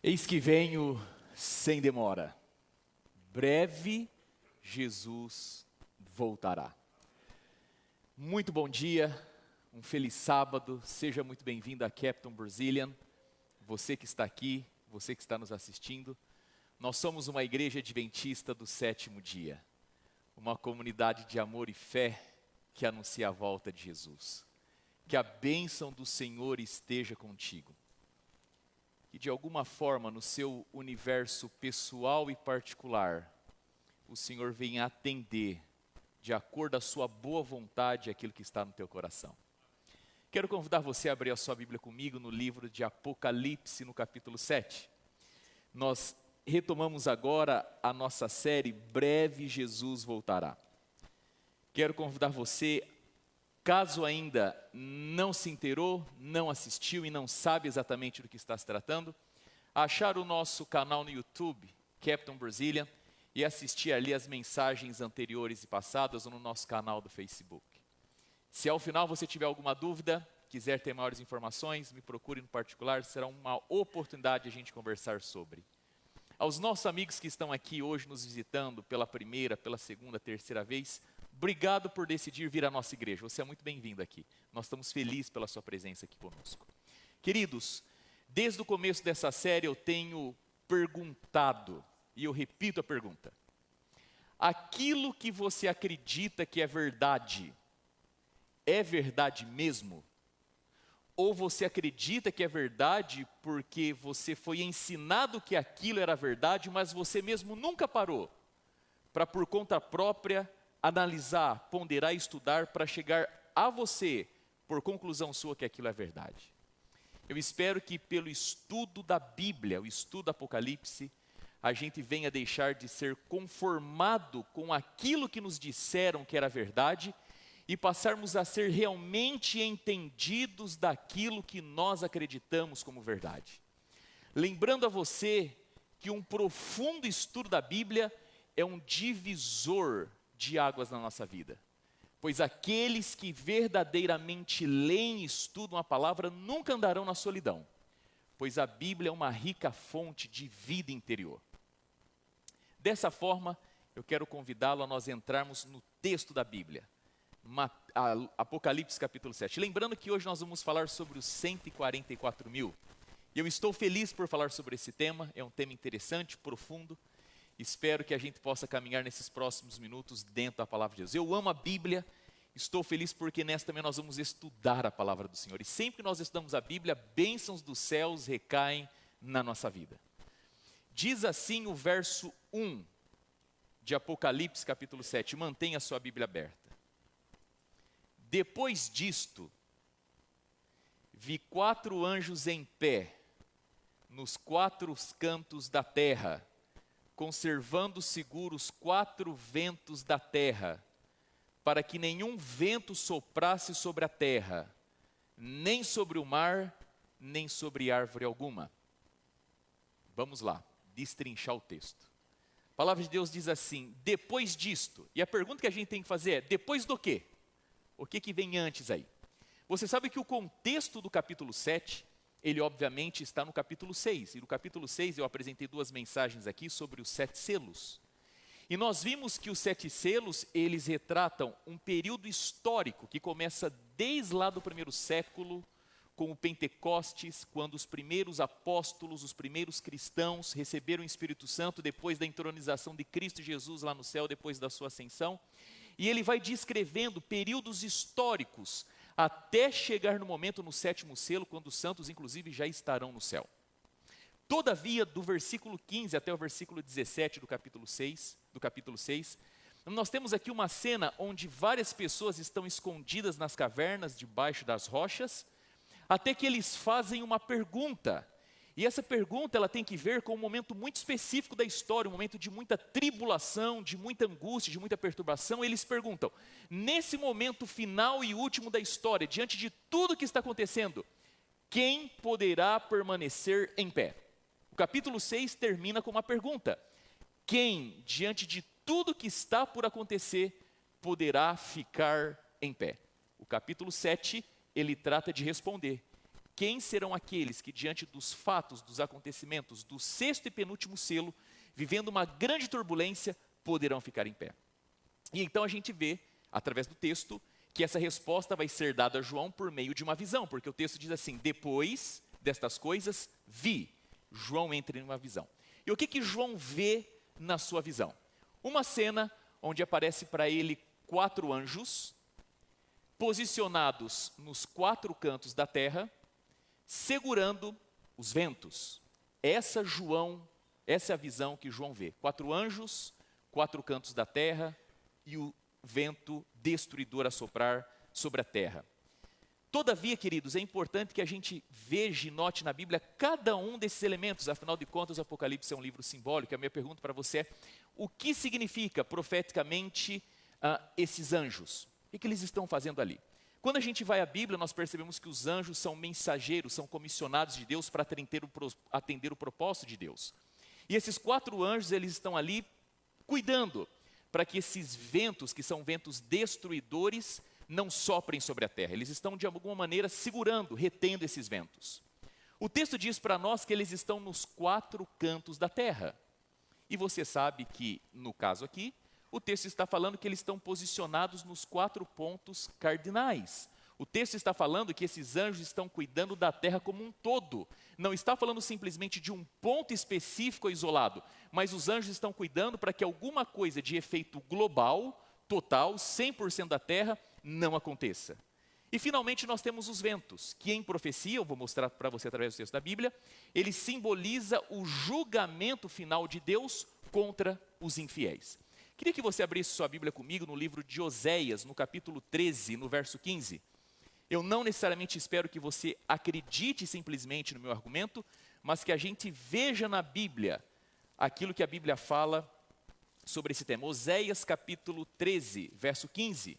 Eis que venho sem demora. Breve Jesus voltará. Muito bom dia, um feliz sábado, seja muito bem-vindo a Captain Brazilian. Você que está aqui, você que está nos assistindo. Nós somos uma igreja adventista do sétimo dia. Uma comunidade de amor e fé que anuncia a volta de Jesus. Que a bênção do Senhor esteja contigo. Que de alguma forma no seu universo pessoal e particular, o Senhor venha atender, de acordo com a sua boa vontade, aquilo que está no teu coração. Quero convidar você a abrir a sua Bíblia comigo no livro de Apocalipse, no capítulo 7. Nós retomamos agora a nossa série Breve Jesus Voltará. Quero convidar você, caso ainda não se inteirou, não assistiu e não sabe exatamente do que está se tratando, a achar o nosso canal no YouTube, Captain Brazilian, e assistir ali as mensagens anteriores e passadas ou no nosso canal do Facebook. Se ao final você tiver alguma dúvida, quiser ter maiores informações, me procure no particular, será uma oportunidade de a gente conversar sobre. Aos nossos amigos que estão aqui hoje nos visitando pela primeira, pela segunda, terceira vez, obrigado por decidir vir à nossa igreja, você é muito bem-vindo aqui. Nós estamos felizes pela sua presença aqui conosco. Queridos, desde o começo dessa série eu tenho perguntado, e eu repito a pergunta. Aquilo que você acredita que é verdade mesmo? Ou você acredita que é verdade porque você foi ensinado que aquilo era verdade, mas você mesmo nunca parou para por conta própria analisar, ponderar e estudar para chegar a você, por conclusão sua, que aquilo é verdade? Eu espero que pelo estudo da Bíblia, o estudo do Apocalipse, a gente venha deixar de ser conformado com aquilo que nos disseram que era verdade e passarmos a ser realmente entendidos daquilo que nós acreditamos como verdade. Lembrando a você que um profundo estudo da Bíblia é um divisor de águas na nossa vida. Pois aqueles que verdadeiramente leem e estudam a palavra nunca andarão na solidão. Pois a Bíblia é uma rica fonte de vida interior. Dessa forma, eu quero convidá-lo a nós entrarmos no texto da Bíblia. Apocalipse capítulo 7. Lembrando que hoje nós vamos falar sobre os 144 mil. E eu estou feliz por falar sobre esse tema, é um tema interessante, profundo. Espero que a gente possa caminhar nesses próximos minutos dentro da palavra de Deus. Eu amo a Bíblia, estou feliz porque nessa também nós vamos estudar a palavra do Senhor. E sempre que nós estudamos a Bíblia, bênçãos dos céus recaem na nossa vida. Diz assim o verso 1 de Apocalipse capítulo 7, mantenha a sua Bíblia aberta. Depois disto, vi 4 anjos em pé, nos 4 cantos da terra, conservando seguros 4 ventos da terra, para que nenhum vento soprasse sobre a terra, nem sobre o mar, nem sobre árvore alguma. Vamos lá, destrinchar o texto. A palavra de Deus diz assim, depois disto, e a pergunta que a gente tem que fazer é, depois do quê? O que vem antes aí? Você sabe que o contexto do capítulo 7, ele obviamente está no capítulo 6. E no capítulo 6 eu apresentei 2 mensagens aqui sobre os 7 selos. E nós vimos que os 7 selos, eles retratam um período histórico que começa desde lá do primeiro século, com o Pentecostes, quando os primeiros apóstolos, os primeiros cristãos receberam o Espírito Santo depois da entronização de Cristo Jesus lá no céu, depois da sua ascensão. E ele vai descrevendo períodos históricos, até chegar no momento no 7º selo, quando os santos inclusive já estarão no céu. Todavia, do versículo 15 até o versículo 17 do capítulo 6, nós temos aqui uma cena onde várias pessoas estão escondidas nas cavernas, debaixo das rochas, até que eles fazem uma pergunta. E essa pergunta ela tem que ver com um momento muito específico da história, um momento de muita tribulação, de muita angústia, de muita perturbação. Eles perguntam, nesse momento final e último da história, diante de tudo que está acontecendo, quem poderá permanecer em pé? O capítulo 6 termina com uma pergunta. Quem, diante de tudo que está por acontecer, poderá ficar em pé? O capítulo 7, ele trata de responder. quem serão aqueles que, diante dos fatos, dos acontecimentos, do sexto e penúltimo selo, vivendo uma grande turbulência, poderão ficar em pé? E então a gente vê, através do texto, que essa resposta vai ser dada a João por meio de uma visão, porque o texto diz assim: depois destas coisas, vi. João entra em uma visão. E o que João vê na sua visão? Uma cena onde aparece para ele 4 anjos, posicionados nos 4 cantos da terra, segurando os ventos. Essa é a visão que João vê. 4 anjos, 4 cantos da terra e o vento destruidor a soprar sobre a terra. Todavia, queridos, é importante que a gente veja e note na Bíblia cada um desses elementos. Afinal de contas, o Apocalipse é um livro simbólico. A minha pergunta para você é: o que significa profeticamente esses anjos? O que eles estão fazendo ali? Quando a gente vai à Bíblia, nós percebemos que os anjos são mensageiros, são comissionados de Deus para atender o propósito de Deus. E esses 4 anjos, eles estão ali cuidando para que esses ventos, que são ventos destruidores, não soprem sobre a terra. Eles estão, de alguma maneira, segurando, retendo esses ventos. O texto diz para nós que eles estão nos 4 cantos da terra. E você sabe que, no caso aqui, o texto está falando que eles estão posicionados nos 4 pontos cardinais. O texto está falando que esses anjos estão cuidando da terra como um todo. Não está falando simplesmente de um ponto específico ou isolado, mas os anjos estão cuidando para que alguma coisa de efeito global, total, 100% da terra, não aconteça. E finalmente nós temos os ventos, que em profecia, eu vou mostrar para você através do texto da Bíblia, ele simboliza o julgamento final de Deus contra os infiéis. Queria que você abrisse sua Bíblia comigo no livro de Oséias, no capítulo 13, no verso 15. Eu não necessariamente espero que você acredite simplesmente no meu argumento, mas que a gente veja na Bíblia aquilo que a Bíblia fala sobre esse tema. Oséias capítulo 13, verso 15.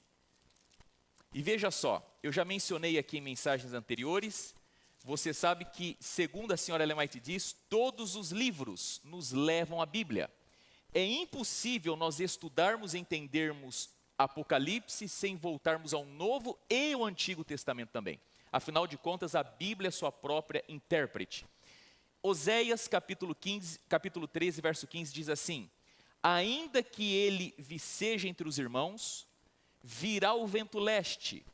E veja só, eu já mencionei aqui em mensagens anteriores, você sabe que, segundo a senhora Ellen White diz, todos os livros nos levam à Bíblia. É impossível nós estudarmos e entendermos Apocalipse sem voltarmos ao Novo e o Antigo Testamento também. Afinal de contas, a Bíblia é sua própria intérprete. Oséias capítulo 13, verso 15 diz assim: ainda que ele viceje entre os irmãos, virá o vento leste,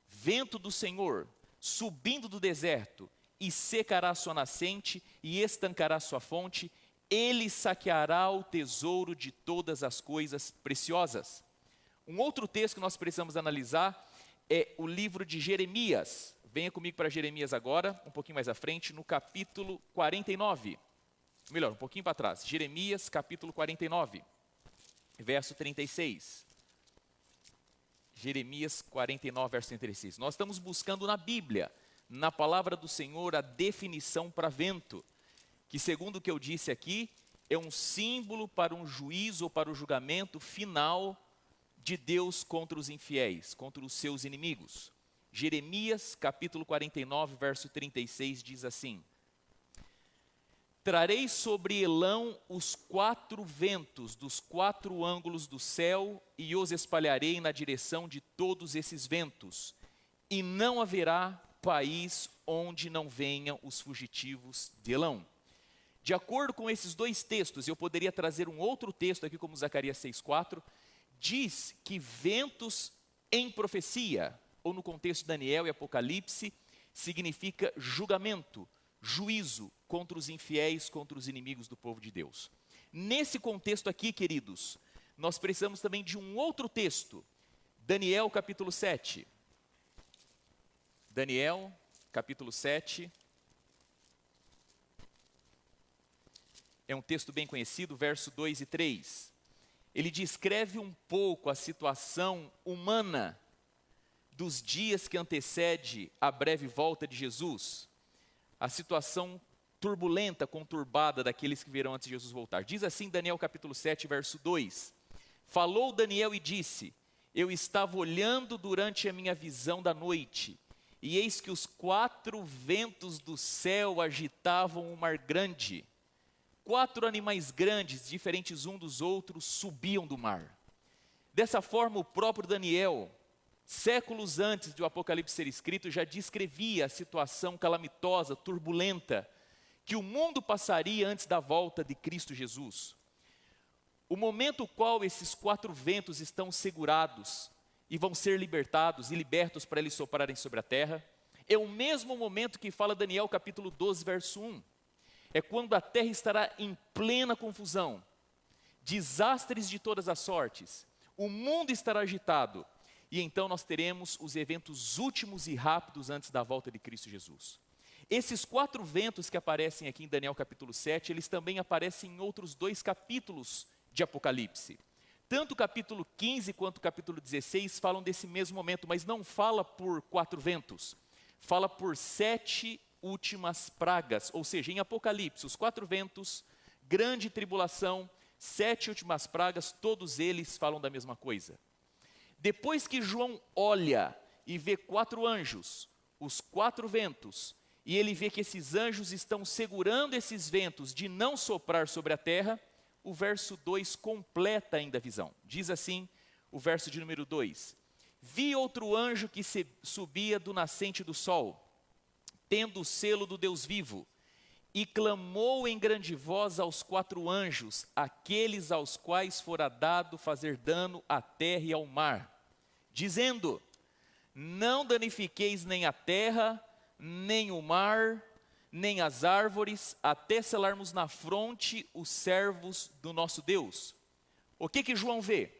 vento do Senhor, subindo do deserto, e secará sua nascente, e estancará sua fonte, ele saqueará o tesouro de todas as coisas preciosas. Um outro texto que nós precisamos analisar é o livro de Jeremias. Venha comigo para Jeremias agora, um pouquinho mais à frente, no capítulo 49. Melhor, um pouquinho para trás. Jeremias, capítulo 49, verso 36. Jeremias 49, verso 36. Nós estamos buscando na Bíblia, na palavra do Senhor, a definição para vento, que, segundo o que eu disse aqui, é um símbolo para um juízo ou para o julgamento final de Deus contra os infiéis, contra os seus inimigos. Jeremias, capítulo 49, verso 36, diz assim: trarei sobre Elão os 4 ventos dos 4 ângulos do céu e os espalharei na direção de todos esses ventos, e não haverá país onde não venham os fugitivos de Elão. De acordo com esses 2 textos, eu poderia trazer um outro texto aqui, como Zacarias 6,4, diz que ventos em profecia, ou no contexto de Daniel e Apocalipse, significa julgamento, juízo contra os infiéis, contra os inimigos do povo de Deus. Nesse contexto aqui, queridos, nós precisamos também de um outro texto, Daniel capítulo 7. Daniel capítulo 7. É um texto bem conhecido, verso 2 e 3. Ele descreve um pouco a situação humana dos dias que antecede a breve volta de Jesus, a situação turbulenta, conturbada daqueles que virão antes de Jesus voltar. Diz assim Daniel capítulo 7, verso 2: falou Daniel e disse: eu estava olhando durante a minha visão da noite, e eis que os 4 ventos do céu agitavam o mar grande. 4 animais grandes, diferentes um dos outros, subiam do mar. Dessa forma, o próprio Daniel séculos antes de o Apocalipse ser escrito, já descrevia a situação calamitosa, turbulenta, que o mundo passaria antes da volta de Cristo Jesus. O momento qual esses 4 ventos estão segurados e vão ser libertados e libertos para eles soprarem sobre a terra, é o mesmo momento que fala Daniel capítulo 12, verso 1. É quando a terra estará em plena confusão, desastres de todas as sortes, o mundo estará agitado, e então nós teremos os eventos últimos e rápidos antes da volta de Cristo Jesus. Esses 4 ventos que aparecem aqui em Daniel capítulo 7, eles também aparecem em outros 2 capítulos de Apocalipse. Tanto o capítulo 15 quanto o capítulo 16 falam desse mesmo momento, mas não fala por 4 ventos, fala por 7 últimas pragas, ou seja, em Apocalipse, os 4 ventos, grande tribulação, 7 últimas pragas, todos eles falam da mesma coisa. Depois que João olha e vê 4 anjos, os 4 ventos, e ele vê que esses anjos estão segurando esses ventos de não soprar sobre a terra, o verso 2 completa ainda a visão. Diz assim, o verso de número 2: Vi outro anjo que subia do nascente do sol, tendo o selo do Deus vivo, e clamou em grande voz aos 4 anjos, aqueles aos quais fora dado fazer dano à terra e ao mar, dizendo: Não danifiqueis nem a terra, nem o mar, nem as árvores, até selarmos na fronte os servos do nosso Deus. O que João vê?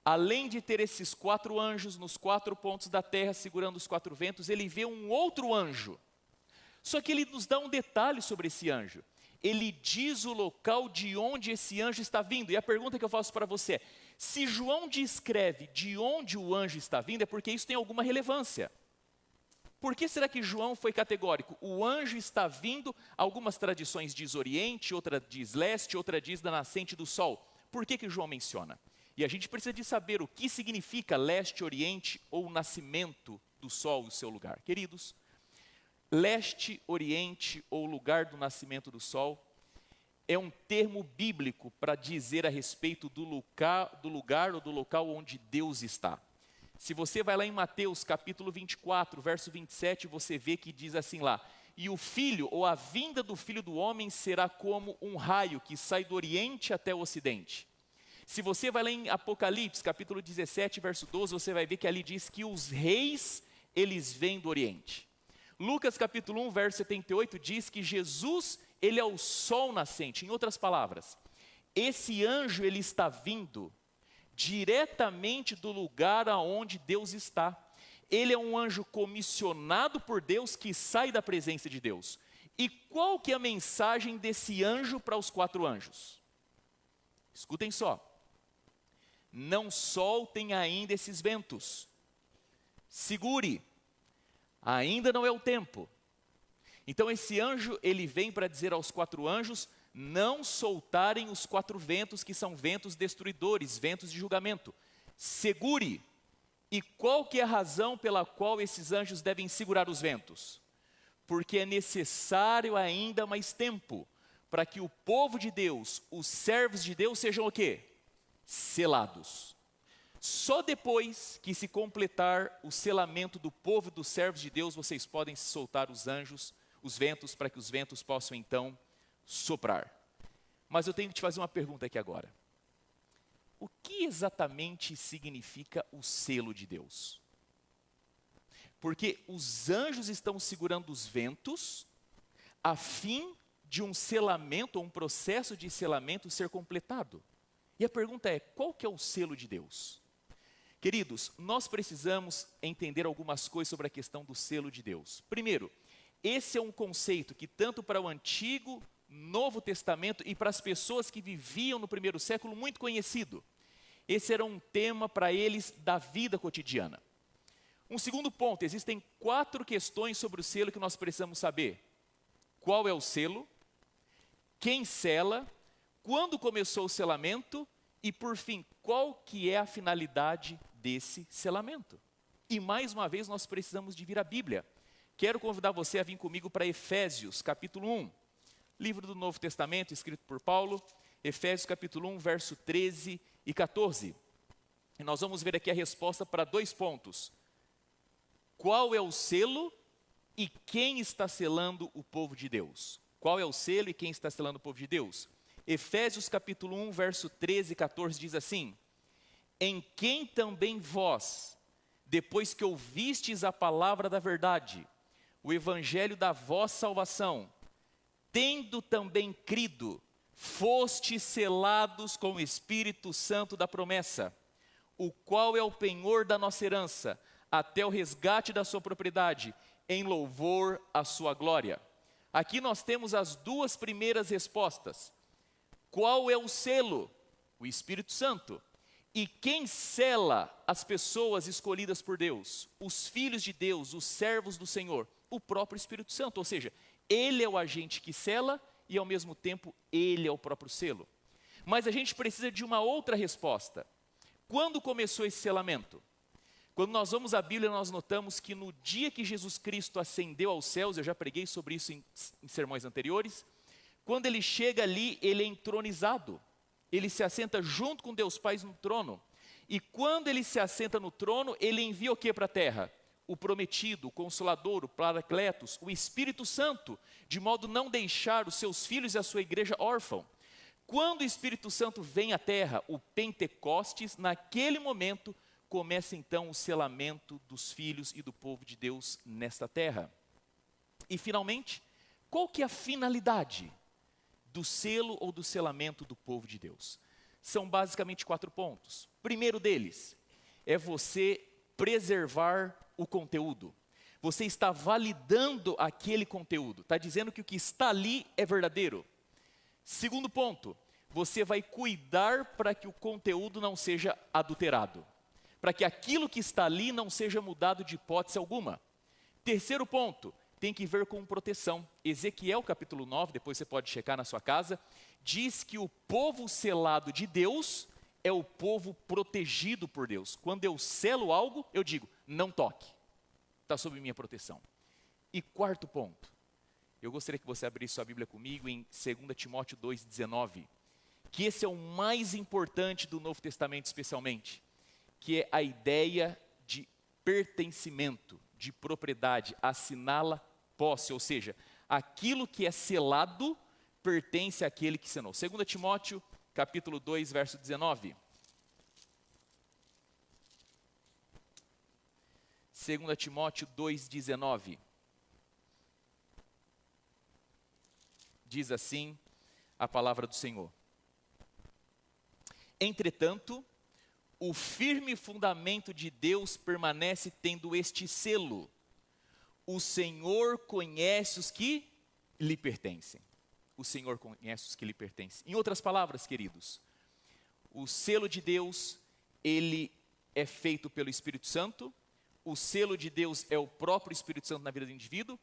Além de ter esses 4 anjos nos 4 pontos da terra segurando os 4 ventos, ele vê um outro anjo. Só que ele nos dá um detalhe sobre esse anjo. Ele diz o local de onde esse anjo está vindo. E a pergunta que eu faço para você é: se João descreve de onde o anjo está vindo, é porque isso tem alguma relevância. Por que será que João foi categórico? O anjo está vindo, algumas tradições diz oriente, outra diz leste, outra diz da nascente do sol. Por que João menciona? E a gente precisa de saber o que significa leste, oriente ou nascimento do sol e o seu lugar. Queridos, leste, oriente ou lugar do nascimento do sol é um termo bíblico para dizer a respeito do lugar ou do local onde Deus está. Se você vai lá em Mateus capítulo 24, verso 27, você vê que diz assim lá: E o filho, ou a vinda do filho do homem será como um raio que sai do oriente até o ocidente. Se você vai lá em Apocalipse capítulo 17, verso 12, você vai ver que ali diz que os reis, eles vêm do oriente. Lucas capítulo 1, verso 78 diz que Jesus, ele é o sol nascente. Em outras palavras, esse anjo, ele está vindo diretamente do lugar aonde Deus está. Ele é um anjo comissionado por Deus que sai da presença de Deus. E qual que é a mensagem desse anjo para os 4 anjos? Escutem só. Não soltem ainda esses ventos. Segure. Ainda não é o tempo. Então esse anjo, ele vem para dizer aos 4 anjos: não soltarem os 4 ventos, que são ventos destruidores, ventos de julgamento. Segure. E qual que é a razão pela qual esses anjos devem segurar os ventos? Porque é necessário ainda mais tempo para que o povo de Deus, os servos de Deus, sejam o quê? Selados. Só depois que se completar o selamento do povo e dos servos de Deus, vocês podem soltar os anjos, os ventos, para que os ventos possam então soprar. Mas eu tenho que te fazer uma pergunta aqui agora. O que exatamente significa o selo de Deus? Porque os anjos estão segurando os ventos a fim de um selamento, ou um processo de selamento ser completado. E a pergunta é: qual que é o selo de Deus? Queridos, nós precisamos entender algumas coisas sobre a questão do selo de Deus. Primeiro, esse é um conceito que tanto para o Antigo, Novo Testamento e para as pessoas que viviam no primeiro século, muito conhecido. Esse era um tema para eles da vida cotidiana. Um segundo ponto: existem 4 questões sobre o selo que nós precisamos saber. Qual é o selo? Quem sela? Quando começou o selamento? E por fim, qual que é a finalidade desse selamento? E mais uma vez nós precisamos de vir à Bíblia. Quero convidar você a vir comigo para Efésios capítulo 1. Livro do Novo Testamento, escrito por Paulo. Efésios capítulo 1, verso 13 e 14. E nós vamos ver aqui a resposta para 2 pontos. qual é o selo e quem está selando o povo de Deus? Qual é o selo e quem está selando o povo de Deus? Efésios capítulo 1, verso 13 e 14 diz assim: em quem também vós, depois que ouvistes a palavra da verdade, o evangelho da vossa salvação, tendo também crido, fostes selados com o Espírito Santo da promessa, o qual é o penhor da nossa herança, até o resgate da sua propriedade, em louvor à sua glória. Aqui nós temos as duas primeiras respostas. Qual é o selo? O Espírito Santo. E quem sela as pessoas escolhidas por Deus? Os filhos de Deus, os servos do Senhor, o próprio Espírito Santo. Ou seja, ele é o agente que sela e ao mesmo tempo ele é o próprio selo. Mas a gente precisa de uma outra resposta. Quando começou esse selamento? Quando nós vamos à Bíblia, nós notamos que no dia que Jesus Cristo ascendeu aos céus, eu já preguei sobre isso em sermões anteriores, quando ele chega ali, ele é entronizado. Ele se assenta junto com Deus Pai no trono. E quando ele se assenta no trono, ele envia o que para a terra? O prometido, o consolador, o paracletos, o Espírito Santo, de modo não deixar os seus filhos e a sua igreja órfão. Quando o Espírito Santo vem à terra, o Pentecostes, naquele momento, começa então o selamento dos filhos e do povo de Deus nesta terra. E finalmente, qual que é a finalidade do selo ou do selamento do povo de Deus? São basicamente 4 pontos. Primeiro deles é você preservar o conteúdo. Você está validando aquele conteúdo, está dizendo que o que está ali é verdadeiro. Segundo ponto, você vai cuidar para que o conteúdo não seja adulterado, para que aquilo que está ali não seja mudado de hipótese alguma. Terceiro ponto, tem que ver com proteção. Ezequiel capítulo 9, depois você pode checar na sua casa, diz que o povo selado de Deus é o povo protegido por Deus. Quando eu selo algo, eu digo, não toque, está sob minha proteção. E quarto ponto, eu gostaria que você abrisse sua Bíblia comigo em 2 Timóteo 2,19, que esse é o mais importante do Novo Testamento especialmente, que é a ideia de pertencimento, de propriedade, assinala posse, ou seja, aquilo que é selado pertence àquele que selou. 2 Timóteo, capítulo 2, verso 19. 2 Timóteo 2,19. Diz assim a palavra do Senhor: entretanto, o firme fundamento de Deus permanece tendo este selo: o Senhor conhece os que lhe pertencem. O Senhor conhece os que lhe pertencem. Em outras palavras, queridos, o selo de Deus, ele é feito pelo Espírito Santo. O selo de Deus é o próprio Espírito Santo na vida do indivíduo.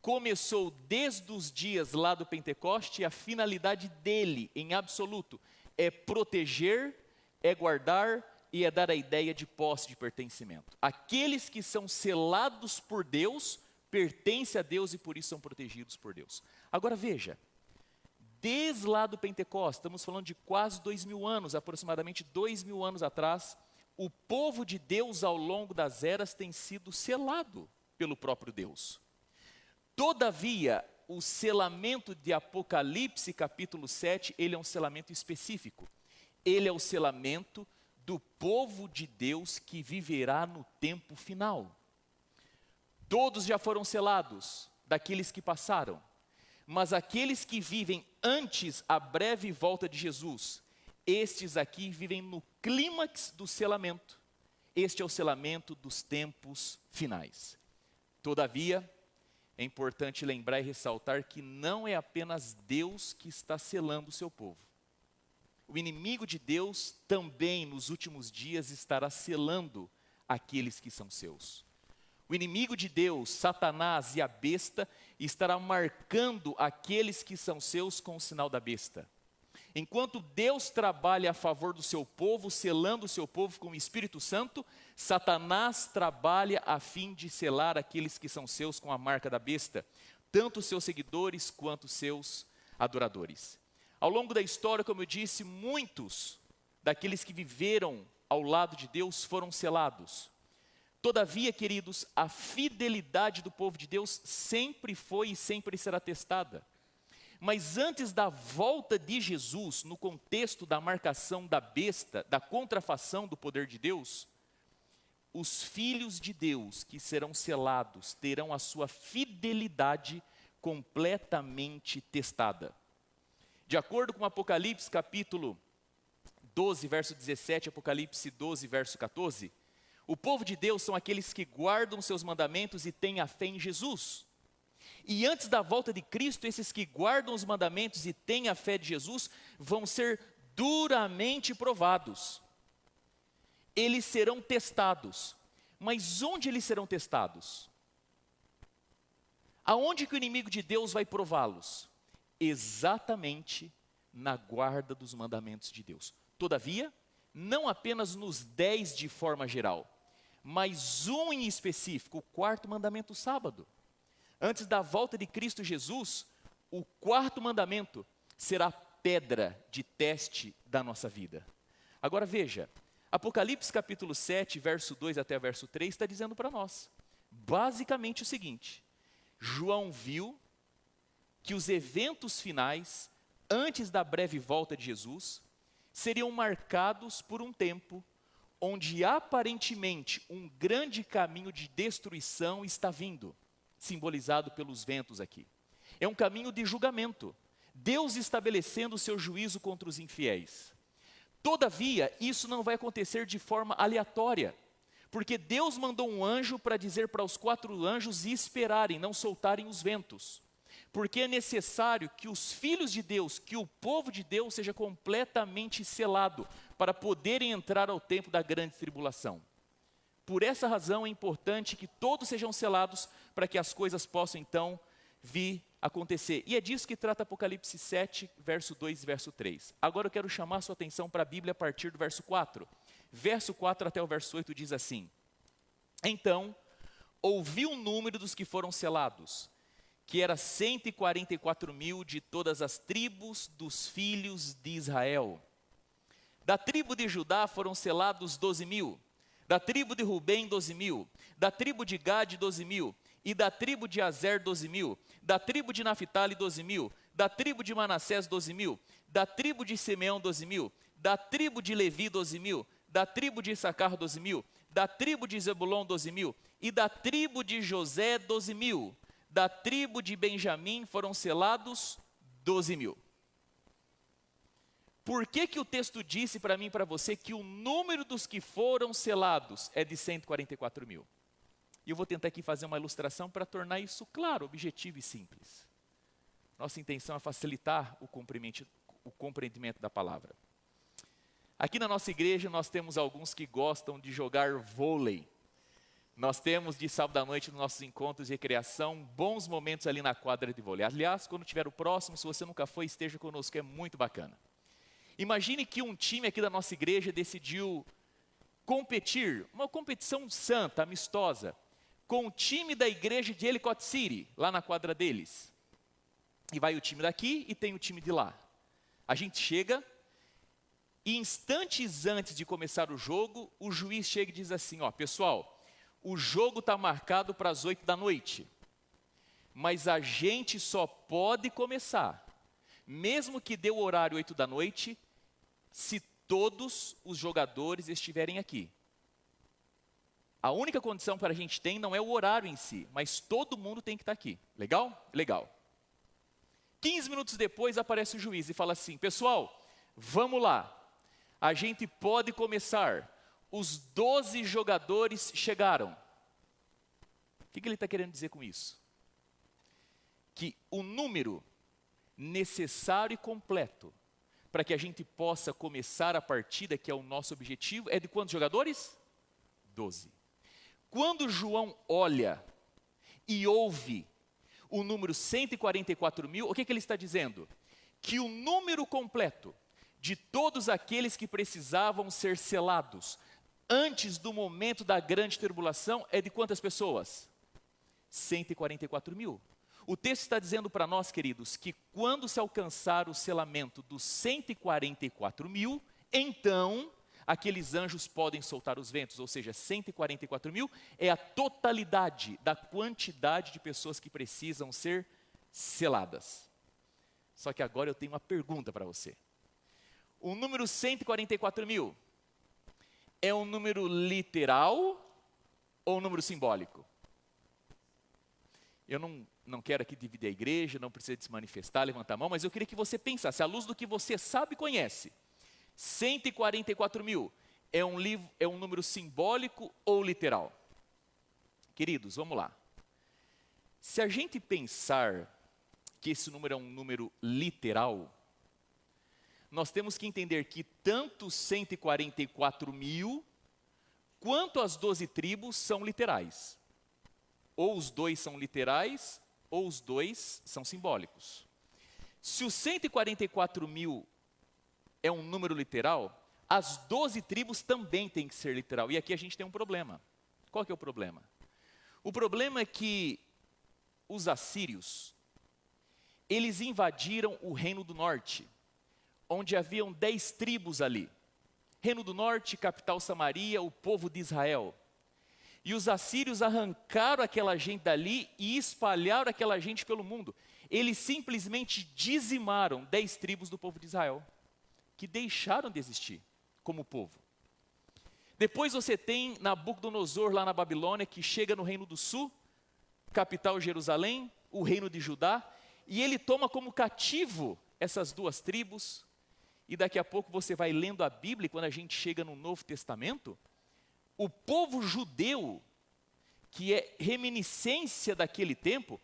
Começou desde os dias lá do Pentecoste e a finalidade dele, em absoluto, é proteger, é guardar e é dar a ideia de posse, de pertencimento. Aqueles que são selados por Deus, pertencem a Deus e por isso são protegidos por Deus. Agora veja, desde lá do Pentecostes, estamos falando de quase 2000 anos, aproximadamente 2000 anos atrás, o povo de Deus ao longo das eras tem sido selado pelo próprio Deus. Todavia, o selamento de Apocalipse capítulo 7, ele é um selamento específico. Ele é o selamento do povo de Deus que viverá no tempo final. Todos já foram selados, daqueles que passaram. Mas aqueles que vivem antes a breve volta de Jesus, estes aqui vivem no clímax do selamento. Este é o selamento dos tempos finais. Todavia, é importante lembrar e ressaltar que não é apenas Deus que está selando o seu povo. O inimigo de Deus também nos últimos dias estará selando aqueles que são seus. O inimigo de Deus, Satanás e a besta, estará marcando aqueles que são seus com o sinal da besta. Enquanto Deus trabalha a favor do seu povo, selando o seu povo com o Espírito Santo, Satanás trabalha a fim de selar aqueles que são seus com a marca da besta, tanto os seus seguidores quanto os seus adoradores. Ao longo da história, como eu disse, muitos daqueles que viveram ao lado de Deus foram selados. Todavia, queridos, a fidelidade do povo de Deus sempre foi e sempre será testada. Mas antes da volta de Jesus, no contexto da marcação da besta, da contrafação do poder de Deus, os filhos de Deus que serão selados terão a sua fidelidade completamente testada. De acordo com Apocalipse capítulo 12, verso 17, Apocalipse 12, verso 14, o povo de Deus são aqueles que guardam seus mandamentos e têm a fé em Jesus. E antes da volta de Cristo, esses que guardam os mandamentos e têm a fé de Jesus vão ser duramente provados. Eles serão testados. Mas onde eles serão testados? Aonde que o inimigo de Deus vai prová-los? Exatamente na guarda dos mandamentos de Deus. Todavia, não apenas nos 10 de forma geral, mas um em específico, o quarto mandamento, o sábado. Antes da volta de Cristo Jesus, o quarto mandamento será pedra de teste da nossa vida. Agora veja, Apocalipse capítulo 7, verso 2 até verso 3, está dizendo para nós, basicamente o seguinte: João viu que os eventos finais, antes da breve volta de Jesus, seriam marcados por um tempo onde aparentemente um grande caminho de destruição está vindo, simbolizado pelos ventos aqui. É um caminho de julgamento, Deus estabelecendo o seu juízo contra os infiéis. Todavia, isso não vai acontecer de forma aleatória, porque Deus mandou um anjo para dizer para os 4 anjos esperarem, não soltarem os ventos. Porque é necessário que os filhos de Deus, que o povo de Deus seja completamente selado, para poderem entrar ao tempo da grande tribulação. Por essa razão é importante que todos sejam selados, para que as coisas possam então vir acontecer. E é disso que trata Apocalipse 7, verso 2 e verso 3. Agora eu quero chamar a sua atenção para a Bíblia a partir do verso 4. Verso 4 até o verso 8 diz assim: Então, ouvi o número dos que foram selados, que era 144 mil de todas as tribos dos filhos de Israel. Da tribo de Judá foram selados 12 mil, da tribo de Rubem 12 mil, da tribo de Gade 12 mil, e da tribo de Azer 12 mil, da tribo de Naphtali 12 mil, da tribo de Manassés 12 mil, da tribo de Simeão 12 mil, da tribo de Levi 12 mil, da tribo de Issacar 12 mil, da tribo de Zebulon 12 mil, e da tribo de José 12 mil, da tribo de Benjamim foram selados 12 mil. Por que que o texto disse para mim e para você que o número dos que foram selados é de 144 mil? E eu vou tentar aqui fazer uma ilustração para tornar isso claro, objetivo e simples. Nossa intenção é facilitar o compreendimento da palavra. Aqui na nossa igreja nós temos alguns que gostam de jogar vôlei. Nós temos de sábado à noite nos nossos encontros de recreação, bons momentos ali na quadra de vôlei. Aliás, quando tiver o próximo, se você nunca foi, esteja conosco, é muito bacana. Imagine que um time aqui da nossa igreja decidiu competir, uma competição santa, amistosa, com o time da igreja de Ellicott City, lá na quadra deles. E vai o time daqui e tem o time de lá. A gente chega e instantes antes de começar o jogo, o juiz chega e diz assim, ó, pessoal, o jogo está marcado para as 8 da noite, mas a gente só pode começar, mesmo que dê o horário 8 da noite, se todos os jogadores estiverem aqui. A única condição para a gente tem não é o horário em si, mas todo mundo tem que estar aqui. Legal? Legal. 15 minutos depois aparece o juiz e fala assim, pessoal, vamos lá, a gente pode começar. Os 12 jogadores chegaram. O que ele está querendo dizer com isso? Que o número necessário e completo para que a gente possa começar a partida, que é o nosso objetivo, é de quantos jogadores? 12. Quando João olha e ouve o número 144 mil, o que ele está dizendo? Que o número completo de todos aqueles que precisavam ser selados antes do momento da grande tribulação é de quantas pessoas? 144 mil. O texto está dizendo para nós, queridos, que quando se alcançar o selamento dos 144 mil, então aqueles anjos podem soltar os ventos, ou seja, 144 mil é a totalidade da quantidade de pessoas que precisam ser seladas. Só que agora eu tenho uma pergunta para você. O número 144 mil é um número literal ou um número simbólico? Eu não quero aqui dividir a igreja, não precisa de se manifestar, levantar a mão, mas eu queria que você pensasse, à luz do que você sabe e conhece, 144 mil é um número simbólico ou literal? Queridos, vamos lá. Se a gente pensar que esse número é um número literal, nós temos que entender que tanto 144 mil, quanto as 12 tribos são literais. Ou os dois são literais, ou os dois são simbólicos. Se os 144 mil é um número literal, as 12 tribos também têm que ser literal. E aqui a gente tem um problema. Qual que é o problema? O problema é que os assírios, eles invadiram o Reino do Norte, onde haviam 10 tribos ali. Reino do Norte, capital Samaria, o povo de Israel. E os assírios arrancaram aquela gente dali e espalharam aquela gente pelo mundo. Eles simplesmente dizimaram 10 tribos do povo de Israel, que deixaram de existir como povo. Depois você tem Nabucodonosor lá na Babilônia, que chega no Reino do Sul, capital Jerusalém, o Reino de Judá, e ele toma como cativo essas 2 tribos. E daqui a pouco você vai lendo a Bíblia, e quando a gente chega no Novo Testamento, o povo judeu, que é reminiscência daquele tempo,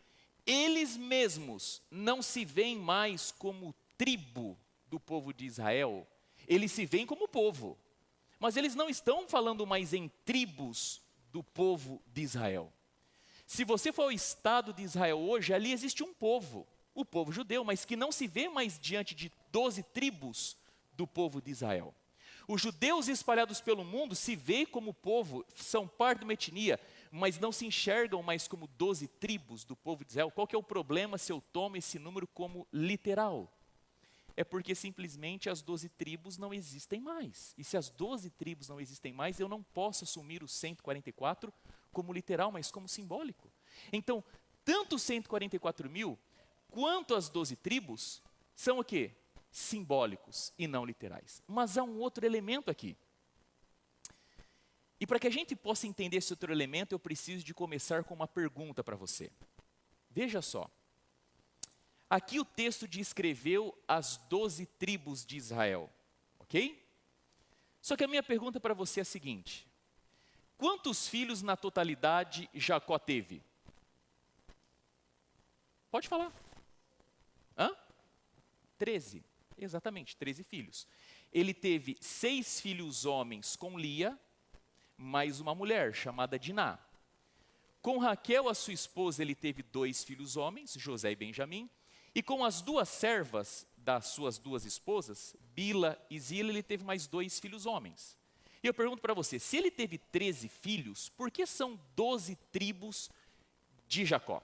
eles mesmos não se veem mais como tribo do povo de Israel, eles se veem como povo, mas eles não estão falando mais em tribos do povo de Israel. Se você for ao estado de Israel hoje, ali existe um povo, o povo judeu, mas que não se vê mais diante de 12 tribos do povo de Israel. Os judeus espalhados pelo mundo se veem como povo, são parte de uma etnia, mas não se enxergam mais como 12 tribos do povo de Israel. Qual que é o problema se eu tomo esse número como literal? É porque simplesmente as 12 tribos não existem mais. E se as 12 tribos não existem mais, eu não posso assumir o 144 como literal, mas como simbólico. Então, tanto os 144 mil, quanto as 12 tribos, são o quê? Simbólicos e não literais. Mas há um outro elemento aqui. E para que a gente possa entender esse outro elemento, eu preciso de começar com uma pergunta para você. Veja só. Aqui o texto descreveu as 12 tribos de Israel, ok? Só que a minha pergunta para você é a seguinte: quantos filhos na totalidade Jacó teve? Pode falar. 13. Exatamente, 13 filhos. Ele teve 6 filhos homens com Lia, mais uma mulher chamada Diná. Com Raquel, a sua esposa, ele teve 2 filhos homens, José e Benjamim. E com as 2 servas das suas 2 esposas, Bila e Zila, ele teve mais 2 filhos homens. E eu pergunto para você, se ele teve 13 filhos, por que são 12 tribos de Jacó?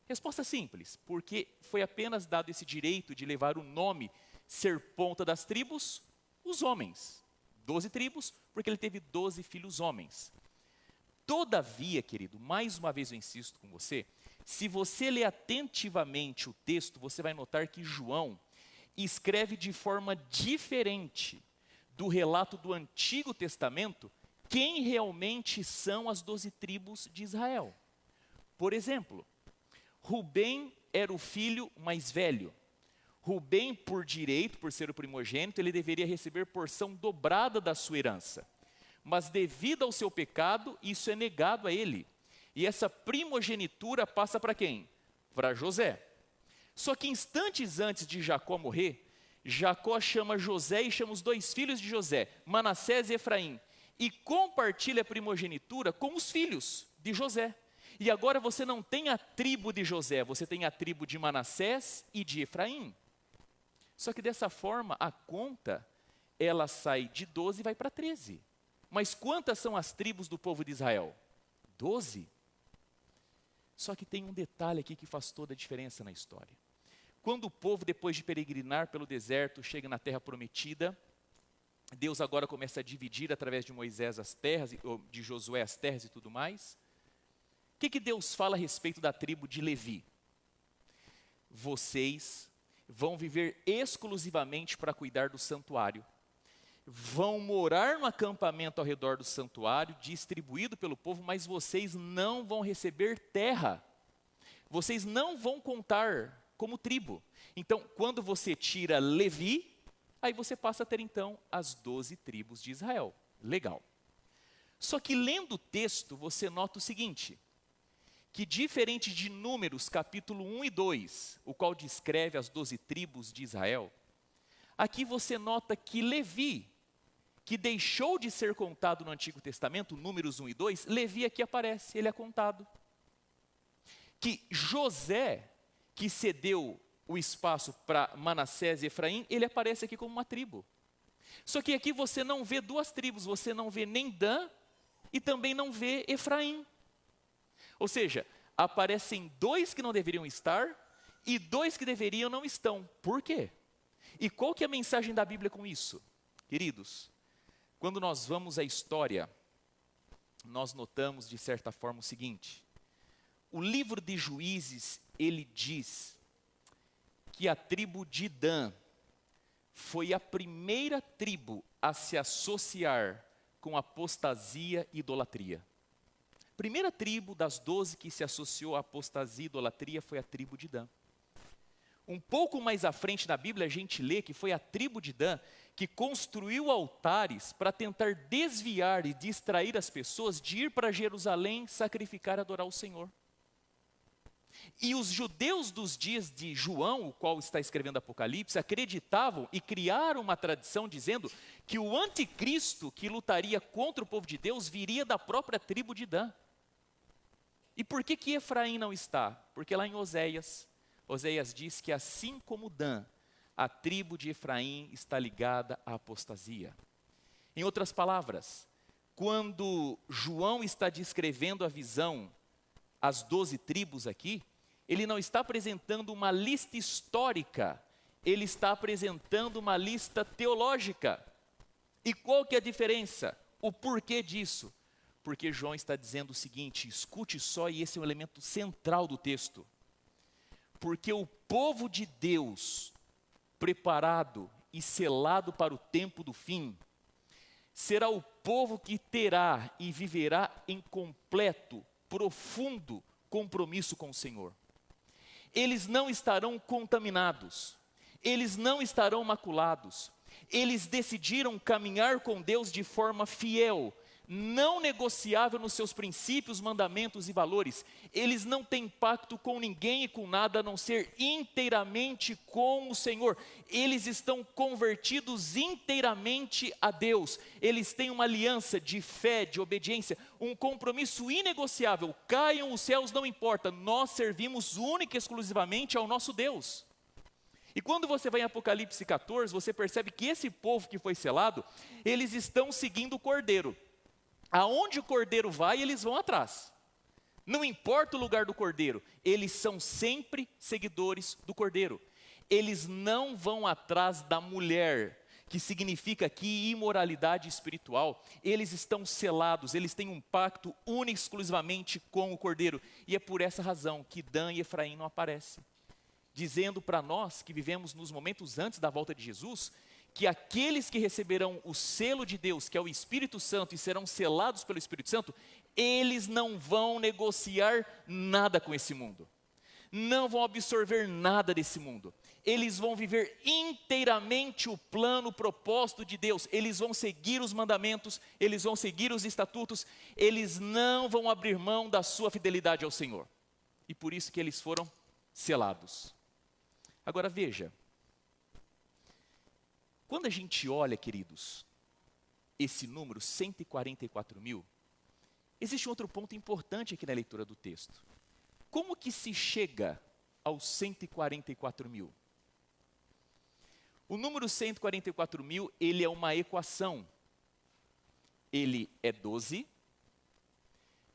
Resposta simples, porque foi apenas dado esse direito de levar o nome, ser ponta das tribos, os homens. 12 tribos, porque ele teve 12 filhos homens. Todavia, querido, mais uma vez eu insisto com você, se você ler atentivamente o texto, você vai notar que João escreve de forma diferente do relato do Antigo Testamento quem realmente são as 12 tribos de Israel. Por exemplo, Rubem era o filho mais velho. Rubem, por direito, por ser o primogênito, ele deveria receber porção dobrada da sua herança. Mas devido ao seu pecado, isso é negado a ele. E essa primogenitura passa para quem? Para José. Só que instantes antes de Jacó morrer, Jacó chama José e chama os 2 filhos de José, Manassés e Efraim, e compartilha a primogenitura com os filhos de José. E agora você não tem a tribo de José, você tem a tribo de Manassés e de Efraim. Só que dessa forma, a conta, ela sai de 12 e vai para 13. Mas quantas são as tribos do povo de Israel? 12. Só que tem um detalhe aqui que faz toda a diferença na história. Quando o povo, depois de peregrinar pelo deserto, chega na terra prometida, Deus agora começa a dividir através de Moisés as terras, ou de Josué as terras e tudo mais. O que Deus fala a respeito da tribo de Levi? Vocês vão viver exclusivamente para cuidar do santuário. Vão morar no acampamento ao redor do santuário, distribuído pelo povo, mas vocês não vão receber terra. Vocês não vão contar como tribo. Então, quando você tira Levi, aí você passa a ter então as 12 tribos de Israel. Legal. Só que lendo o texto, você nota o seguinte, que diferente de Números, capítulo 1 e 2, o qual descreve as 12 tribos de Israel, aqui você nota que Levi, que deixou de ser contado no Antigo Testamento, Números 1 e 2, Levi aqui aparece, ele é contado. Que José, que cedeu o espaço para Manassés e Efraim, ele aparece aqui como uma tribo. Só que aqui você não vê duas tribos, você não vê nem Dan e também não vê Efraim. Ou seja, aparecem dois que não deveriam estar e dois que deveriam não estão. Por quê? E qual que é a mensagem da Bíblia com isso? Queridos, quando nós vamos à história, nós notamos de certa forma o seguinte: o livro de Juízes, ele diz que a tribo de Dan foi a primeira tribo a se associar com apostasia e idolatria. A primeira tribo das 12 que se associou à apostasia e idolatria foi a tribo de Dan. Um pouco mais à frente na Bíblia a gente lê que foi a tribo de Dan que construiu altares para tentar desviar e distrair as pessoas de ir para Jerusalém sacrificar e adorar o Senhor. E os judeus dos dias de João, o qual está escrevendo Apocalipse, acreditavam e criaram uma tradição dizendo que o anticristo que lutaria contra o povo de Deus viria da própria tribo de Dan. E por que Efraim não está? Porque lá em Oséias diz que assim como Dan, a tribo de Efraim está ligada à apostasia. Em outras palavras, quando João está descrevendo a visão, as 12 tribos aqui, ele não está apresentando uma lista histórica, ele está apresentando uma lista teológica. E qual que é a diferença? O porquê disso? Porque João está dizendo o seguinte, escute só, e esse é um elemento central do texto. Porque o povo de Deus, preparado e selado para o tempo do fim, será o povo que terá e viverá em completo, profundo compromisso com o Senhor. Eles não estarão contaminados, eles não estarão maculados, eles decidiram caminhar com Deus de forma fiel, não negociável nos seus princípios, mandamentos e valores. Eles não têm pacto com ninguém e com nada a não ser inteiramente com o Senhor. Eles estão convertidos inteiramente a Deus. Eles têm uma aliança de fé, de obediência, um compromisso inegociável. Caiam os céus, não importa, nós servimos única e exclusivamente ao nosso Deus. E quando você vai em Apocalipse 14, você percebe que esse povo que foi selado, eles estão seguindo o Cordeiro. Aonde o Cordeiro vai, eles vão atrás. Não importa o lugar do Cordeiro, eles são sempre seguidores do Cordeiro. Eles não vão atrás da mulher, que significa aqui imoralidade espiritual. Eles estão selados, eles têm um pacto único e exclusivamente com o Cordeiro. E é por essa razão que Dan e Efraim não aparecem. Dizendo para nós, que vivemos nos momentos antes da volta de Jesus, que aqueles que receberão o selo de Deus, que é o Espírito Santo, e serão selados pelo Espírito Santo, eles não vão negociar nada com esse mundo. Não vão absorver nada desse mundo. Eles vão viver inteiramente o plano, o propósito de Deus. Eles vão seguir os mandamentos, eles vão seguir os estatutos, eles não vão abrir mão da sua fidelidade ao Senhor. E por isso que eles foram selados. Agora veja, quando a gente olha, queridos, esse número 144 mil, existe um outro ponto importante aqui na leitura do texto. Como que se chega aos 144 mil? O número 144 mil, ele é uma equação. Ele é 12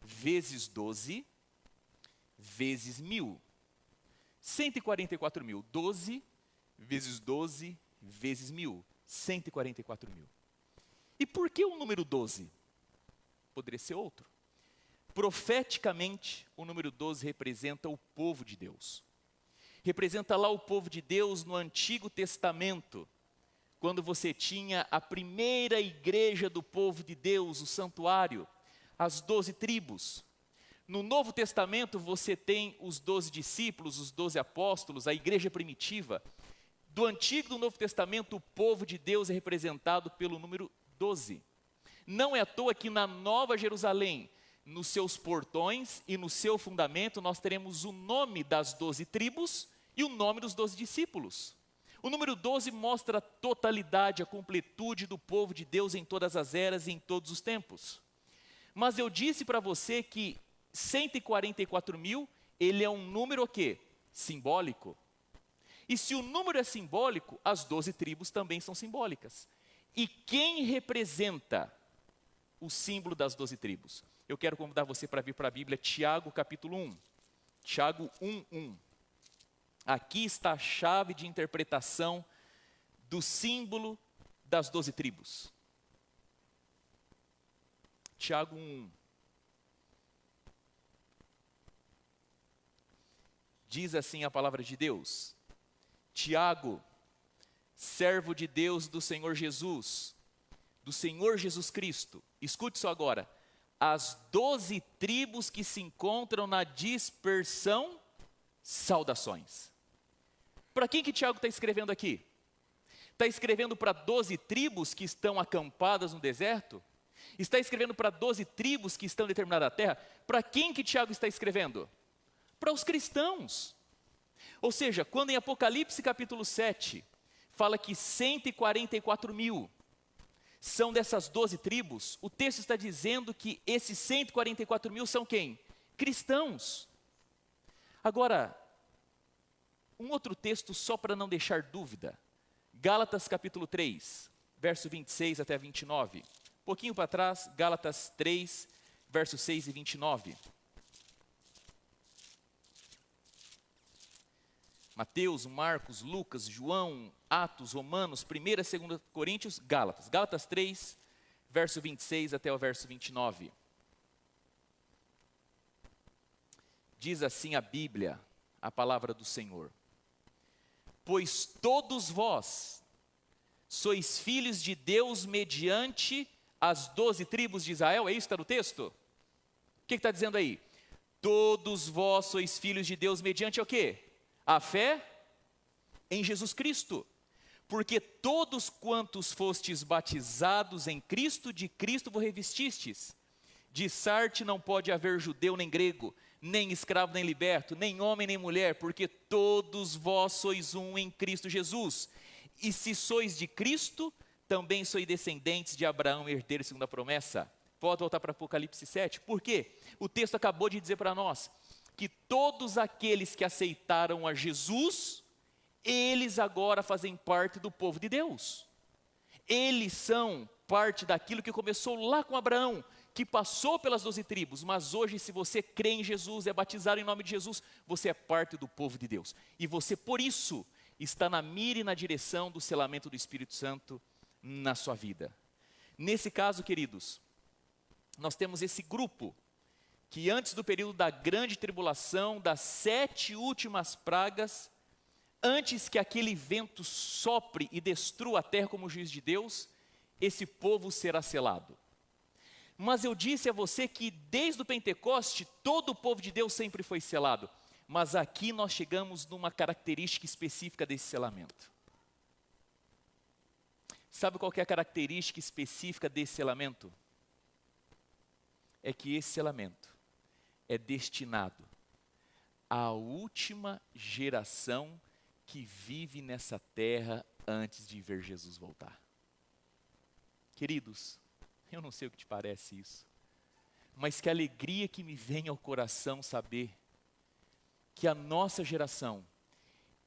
vezes 12 vezes 1000. 144 mil, 12 vezes 12 vezes 1000, 144 mil. E por que o número 12? Poderia ser outro. Profeticamente, o número 12 representa o povo de Deus. Representa lá o povo de Deus no Antigo Testamento, quando você tinha a primeira igreja do povo de Deus, o santuário, as 12 tribos. No Novo Testamento você tem os 12 discípulos, os 12 apóstolos, a igreja primitiva. Do Antigo e do Novo Testamento, o povo de Deus é representado pelo número 12. Não é à toa que na Nova Jerusalém, nos seus portões e no seu fundamento, nós teremos o nome das 12 tribos e o nome dos 12 discípulos. O número 12 mostra a totalidade, a completude do povo de Deus em todas as eras e em todos os tempos. Mas eu disse para você que 144 mil, ele é um número o quê? Simbólico. E se o número é simbólico, as 12 tribos também são simbólicas. E quem representa o símbolo das 12 tribos? Eu quero convidar você para vir para a Bíblia, Tiago capítulo 1. Tiago 1:1. Aqui está a chave de interpretação do símbolo das 12 tribos. Tiago 1:1. Diz assim a palavra de Deus: Tiago, servo de Deus do Senhor Jesus Cristo, escute isso agora, as 12 tribos que se encontram na dispersão, saudações. Para quem que Tiago está escrevendo aqui? Está escrevendo para 12 tribos que estão acampadas no deserto? Está escrevendo para 12 tribos que estão em determinada terra? Para quem que Tiago está escrevendo? Para os cristãos. Ou seja, quando em Apocalipse capítulo 7, fala que 144 mil são dessas 12 tribos, o texto está dizendo que esses 144 mil são quem? Cristãos. Agora, um outro texto só para não deixar dúvida. Gálatas capítulo 3, verso 26 até 29. Um pouquinho para trás, Gálatas 3, verso 6 e 29. Mateus, Marcos, Lucas, João, Atos, Romanos, 1ª, 2ª Coríntios, Gálatas. Gálatas 3, verso 26 até o verso 29. Diz assim a Bíblia, a palavra do Senhor: pois todos vós sois filhos de Deus mediante as 12 tribos de Israel. É isso que está no texto? O que está dizendo aí? Todos vós sois filhos de Deus mediante o quê? A fé em Jesus Cristo. Porque todos quantos fostes batizados em Cristo, de Cristo vos revestistes. De Sarte não pode haver judeu nem grego, nem escravo nem liberto, nem homem nem mulher, porque todos vós sois um em Cristo Jesus. E se sois de Cristo, também sois descendentes de Abraão, herdeiro segundo a promessa. Pode voltar para Apocalipse 7. Por quê? O texto acabou de dizer para nós que todos aqueles que aceitaram a Jesus, eles agora fazem parte do povo de Deus. Eles são parte daquilo que começou lá com Abraão, que passou pelas 12 tribos, mas hoje, se você crê em Jesus, é batizado em nome de Jesus, você é parte do povo de Deus. E você, por isso, está na mira e na direção do selamento do Espírito Santo na sua vida. Nesse caso, queridos, nós temos esse grupo que antes do período da grande tribulação, das 7 últimas pragas, antes que aquele vento sopre e destrua a terra como juiz de Deus, esse povo será selado. Mas eu disse a você que desde o Pentecoste, todo o povo de Deus sempre foi selado. Mas aqui nós chegamos numa característica específica desse selamento. Sabe qual que é a característica específica desse selamento? É que esse selamento é destinado à última geração que vive nessa terra antes de ver Jesus voltar. Queridos, eu não sei o que te parece isso, mas que alegria que me vem ao coração saber que a nossa geração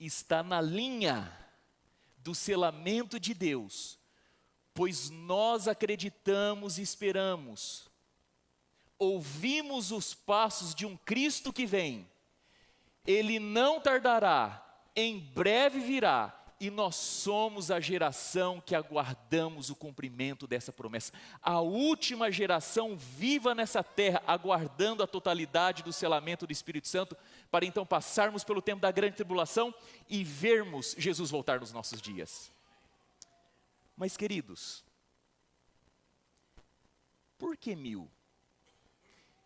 está na linha do selamento de Deus, pois nós acreditamos e esperamos, ouvimos os passos de um Cristo que vem. Ele não tardará, em breve virá, e nós somos a geração que aguardamos o cumprimento dessa promessa. A última geração viva nessa terra, aguardando a totalidade do selamento do Espírito Santo, para então passarmos pelo tempo da grande tribulação e vermos Jesus voltar nos nossos dias. Mas, queridos, por que 1000?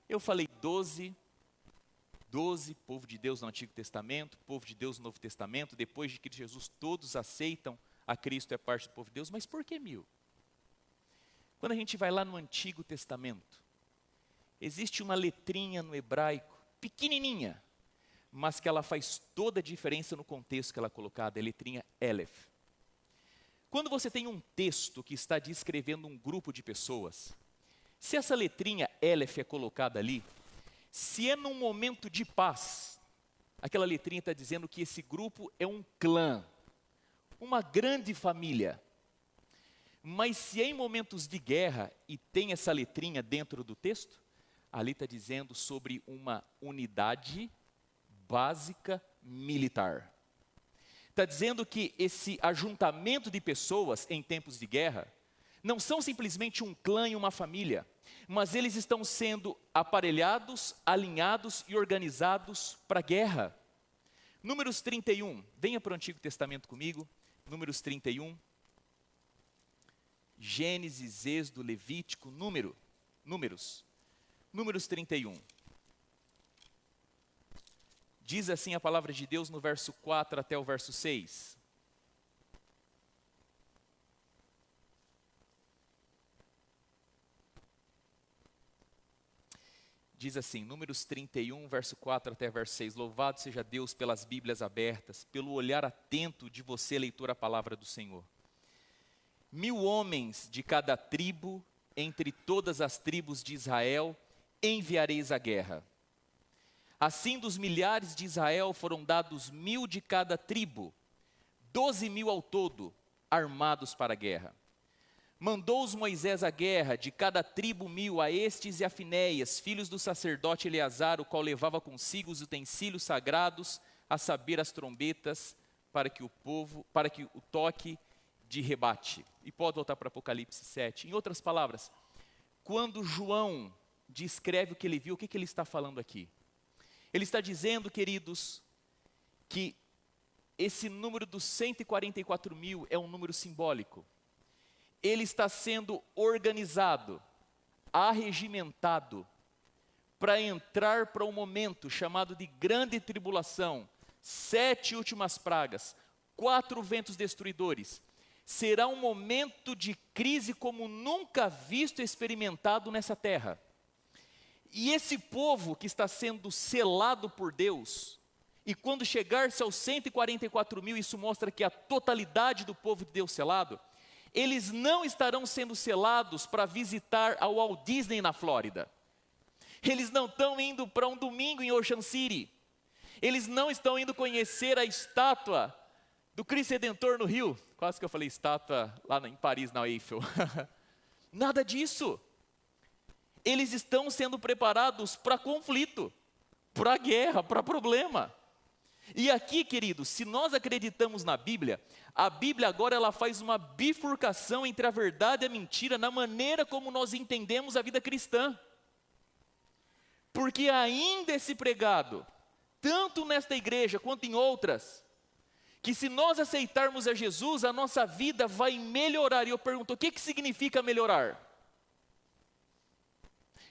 Eu falei 12, povo de Deus no Antigo Testamento, povo de Deus no Novo Testamento, depois de que Jesus todos aceitam a Cristo, é parte do povo de Deus, mas por que 1000? Quando a gente vai lá no Antigo Testamento, existe uma letrinha no hebraico, pequenininha, mas que ela faz toda a diferença no contexto que ela é colocada, é a letrinha Elef. Quando você tem um texto que está descrevendo um grupo de pessoas, se essa letrinha Elef é colocada ali, se é num momento de paz, aquela letrinha está dizendo que esse grupo é um clã, uma grande família. Mas se é em momentos de guerra e tem essa letrinha dentro do texto, ali está dizendo sobre uma unidade básica militar. Está dizendo que esse ajuntamento de pessoas em tempos de guerra não são simplesmente um clã e uma família, mas eles estão sendo aparelhados, alinhados e organizados para a guerra. Números 31, venha para o Antigo Testamento comigo, Números 31, Gênesis, Êxodo, Levítico, Números 31. Diz assim a palavra de Deus no verso 4 até o verso 6. Diz assim, Números 31, verso 4 até verso 6. Louvado seja Deus pelas Bíblias abertas, pelo olhar atento de você, leitor, à palavra do Senhor. 1000 homens de cada tribo, entre todas as tribos de Israel, enviareis à guerra. Assim, dos milhares de Israel foram dados 1000 de cada tribo, 12.000 ao todo, armados para a guerra. Mandou-os Moisés à guerra, de cada tribo 1000, a estes e a Finéias, filhos do sacerdote Eleazar, o qual levava consigo os utensílios sagrados, a saber, as trombetas, para que o toque de rebate. E pode voltar para Apocalipse 7. Em outras palavras, quando João descreve o que ele viu, o que ele está falando aqui? Ele está dizendo, queridos, que esse número dos 144.000 é um número simbólico. Ele está sendo organizado, arregimentado, para entrar para um momento chamado de grande tribulação, 7 últimas pragas, 4 ventos destruidores. Será um momento de crise como nunca visto e experimentado nessa terra. E esse povo que está sendo selado por Deus, e quando chegar-se aos 144.000, isso mostra que a totalidade do povo de Deus selado, eles não estarão sendo selados para visitar ao Walt Disney na Flórida. Eles não estão indo para um domingo em Ocean City. Eles não estão indo conhecer a estátua do Cristo Redentor no Rio. Quase que eu falei estátua lá em Paris, na Eiffel. Nada disso. Eles estão sendo preparados para conflito, para guerra, para problema. E aqui, queridos, se nós acreditamos na Bíblia, a Bíblia agora ela faz uma bifurcação entre a verdade e a mentira na maneira como nós entendemos a vida cristã. Porque ainda é se pregado, tanto nesta igreja quanto em outras, que se nós aceitarmos a Jesus, a nossa vida vai melhorar. E eu pergunto, o que significa melhorar?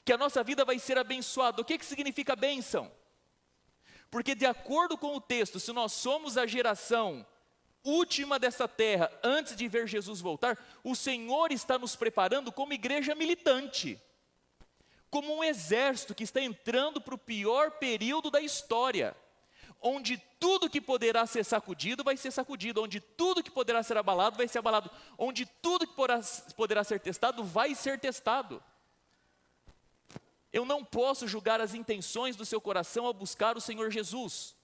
Que a nossa vida vai ser abençoada. O que significa bênção? Porque de acordo com o texto, se nós somos a geração última dessa terra, antes de ver Jesus voltar, o Senhor está nos preparando como igreja militante, como um exército que está entrando para o pior período da história, onde tudo que poderá ser sacudido, vai ser sacudido, onde tudo que poderá ser abalado, vai ser abalado, onde tudo que poderá ser testado, vai ser testado. Eu não posso julgar as intenções do seu coração ao buscar o Senhor Jesus.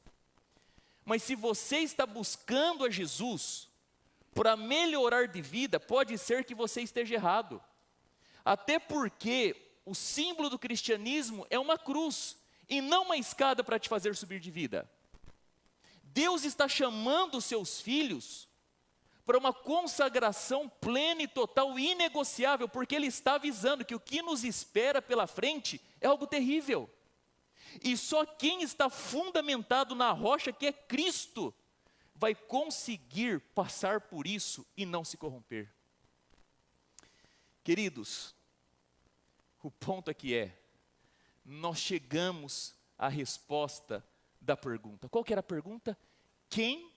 Mas se você está buscando a Jesus para melhorar de vida, pode ser que você esteja errado. Até porque o símbolo do cristianismo é uma cruz e não uma escada para te fazer subir de vida. Deus está chamando os seus filhos para uma consagração plena e total, inegociável, porque ele está avisando que o que nos espera pela frente é algo terrível. E só quem está fundamentado na rocha, que é Cristo, vai conseguir passar por isso e não se corromper. Queridos, o ponto aqui é, nós chegamos à resposta da pergunta. Qual que era a pergunta? Quem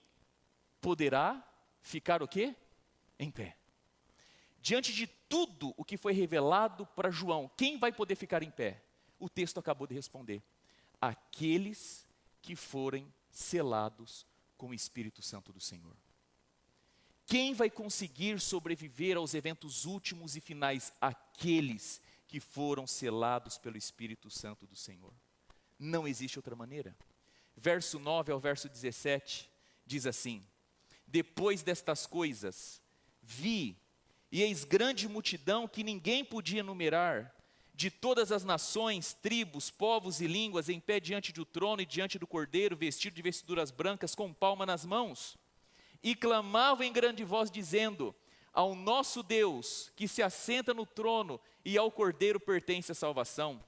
poderá ficar o quê? Em pé. Diante de tudo o que foi revelado para João, quem vai poder ficar em pé? O texto acabou de responder. Aqueles que forem selados com o Espírito Santo do Senhor. Quem vai conseguir sobreviver aos eventos últimos e finais? Aqueles que foram selados pelo Espírito Santo do Senhor. Não existe outra maneira. Verso 9 ao verso 17 diz assim: depois destas coisas, vi, e eis grande multidão que ninguém podia numerar, de todas as nações, tribos, povos e línguas, em pé diante do trono e diante do Cordeiro, vestido de vestiduras brancas, com palma nas mãos, e clamavam em grande voz, dizendo: ao nosso Deus, que se assenta no trono, e ao Cordeiro pertence a salvação.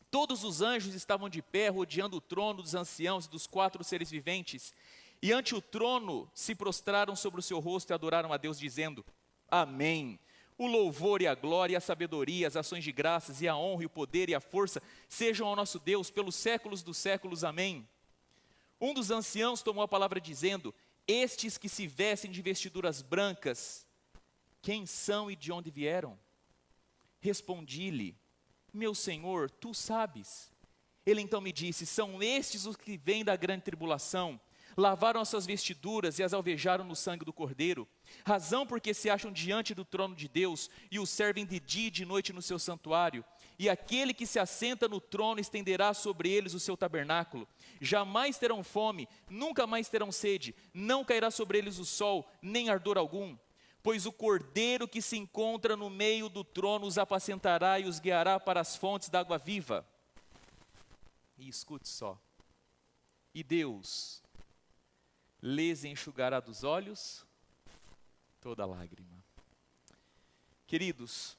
Todos os anjos estavam de pé, rodeando o trono dos anciãos e dos 4 seres viventes, e ante o trono se prostraram sobre o seu rosto e adoraram a Deus, dizendo: amém. O louvor e a glória e a sabedoria, as ações de graças e a honra e o poder e a força sejam ao nosso Deus pelos séculos dos séculos, amém. Um dos anciãos tomou a palavra dizendo: estes que se vestem de vestiduras brancas, quem são e de onde vieram? Respondi-lhe: meu Senhor, tu sabes. Ele então me disse: são estes os que vêm da grande tribulação, lavaram as suas vestiduras e as alvejaram no sangue do Cordeiro, razão porque se acham diante do trono de Deus e o servem de dia e de noite no seu santuário, e aquele que se assenta no trono estenderá sobre eles o seu tabernáculo, jamais terão fome, nunca mais terão sede, não cairá sobre eles o sol, nem ardor algum, pois o Cordeiro que se encontra no meio do trono os apacentará e os guiará para as fontes da água viva. E escute só, e Deus lhes enxugará dos olhos toda lágrima. Queridos,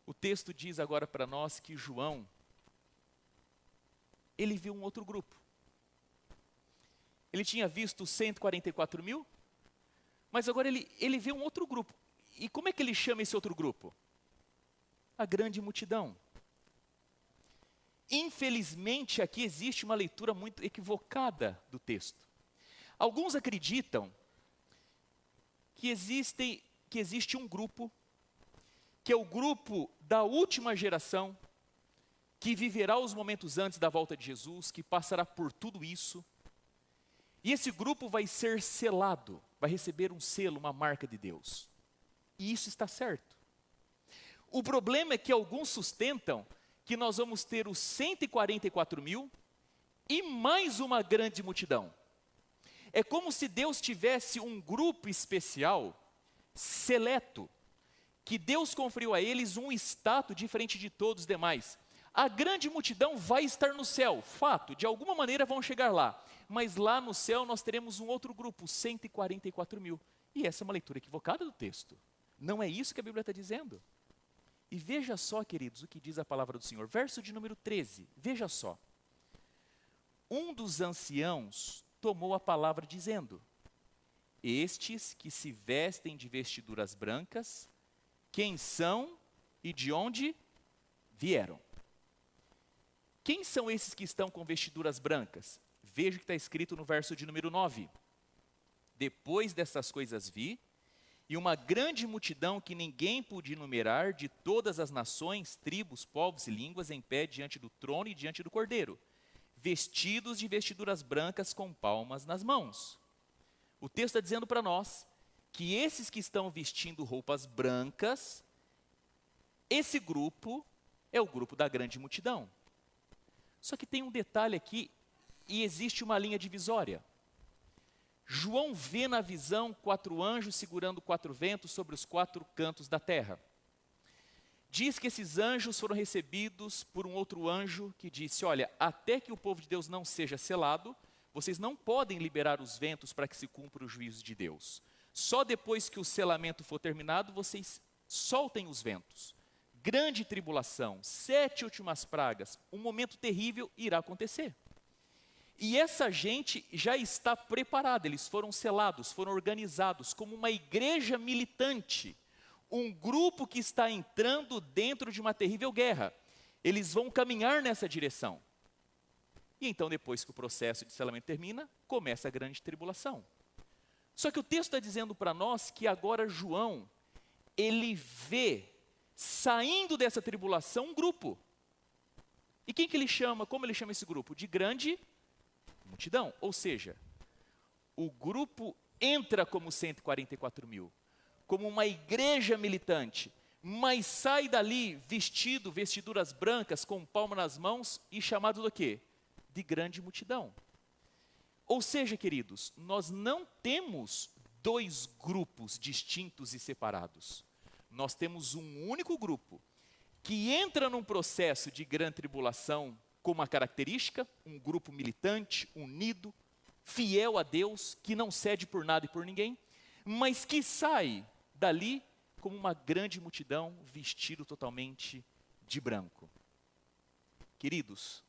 o texto diz agora para nós que João, ele viu um outro grupo. Ele tinha visto 144 mil, mas agora ele vê um outro grupo. E como é que ele chama esse outro grupo? A grande multidão. Infelizmente, aqui existe uma leitura muito equivocada do texto. Alguns acreditam que existe um grupo, que é o grupo da última geração, que viverá os momentos antes da volta de Jesus, que passará por tudo isso. E esse grupo vai ser selado, vai receber um selo, uma marca de Deus. E isso está certo. O problema é que alguns sustentam que nós vamos ter os 144 mil e mais uma grande multidão. É como se Deus tivesse um grupo especial, seleto, que Deus conferiu a eles um status diferente de todos os demais. A grande multidão vai estar no céu, fato, de alguma maneira vão chegar lá. Mas lá no céu nós teremos um outro grupo, 144 mil. E essa é uma leitura equivocada do texto. Não é isso que a Bíblia está dizendo. E veja só, queridos, o que diz a palavra do Senhor. Verso de número 13, veja só. Um dos anciãos tomou a palavra dizendo: estes que se vestem de vestiduras brancas, quem são e de onde vieram? Quem são esses que estão com vestiduras brancas? Veja o que está escrito no verso de número 9. Depois dessas coisas vi, e uma grande multidão que ninguém podia enumerar, de todas as nações, tribos, povos e línguas, em pé diante do trono e diante do Cordeiro, vestidos de vestiduras brancas com palmas nas mãos. O texto está dizendo para nós que esses que estão vestindo roupas brancas, esse grupo é o grupo da grande multidão. Só que tem um detalhe aqui, e existe uma linha divisória. João vê na visão 4 anjos segurando 4 ventos sobre os 4 cantos da terra. Diz que esses anjos foram recebidos por um outro anjo que disse: olha, até que o povo de Deus não seja selado, vocês não podem liberar os ventos para que se cumpra o juízo de Deus. Só depois que o selamento for terminado, vocês soltem os ventos. Grande tribulação, 7 últimas pragas, um momento terrível irá acontecer. E essa gente já está preparada, eles foram selados, foram organizados como uma igreja militante, um grupo que está entrando dentro de uma terrível guerra. Eles vão caminhar nessa direção. E então, depois que o processo de selamento termina, começa a grande tribulação. Só que o texto está dizendo para nós que agora João, ele vê, saindo dessa tribulação, um grupo. E quem que ele chama, como ele chama esse grupo? De grande multidão. Ou seja, o grupo entra como 144 mil, como uma igreja militante, mas sai dali vestido, vestiduras brancas, com palma nas mãos e chamado do quê? De grande multidão. Ou seja, queridos, nós não temos dois grupos distintos e separados. Nós temos um único grupo que entra num processo de grande tribulação com uma característica, um grupo militante, unido, fiel a Deus, que não cede por nada e por ninguém, mas que sai dali como uma grande multidão vestido totalmente de branco. Queridos,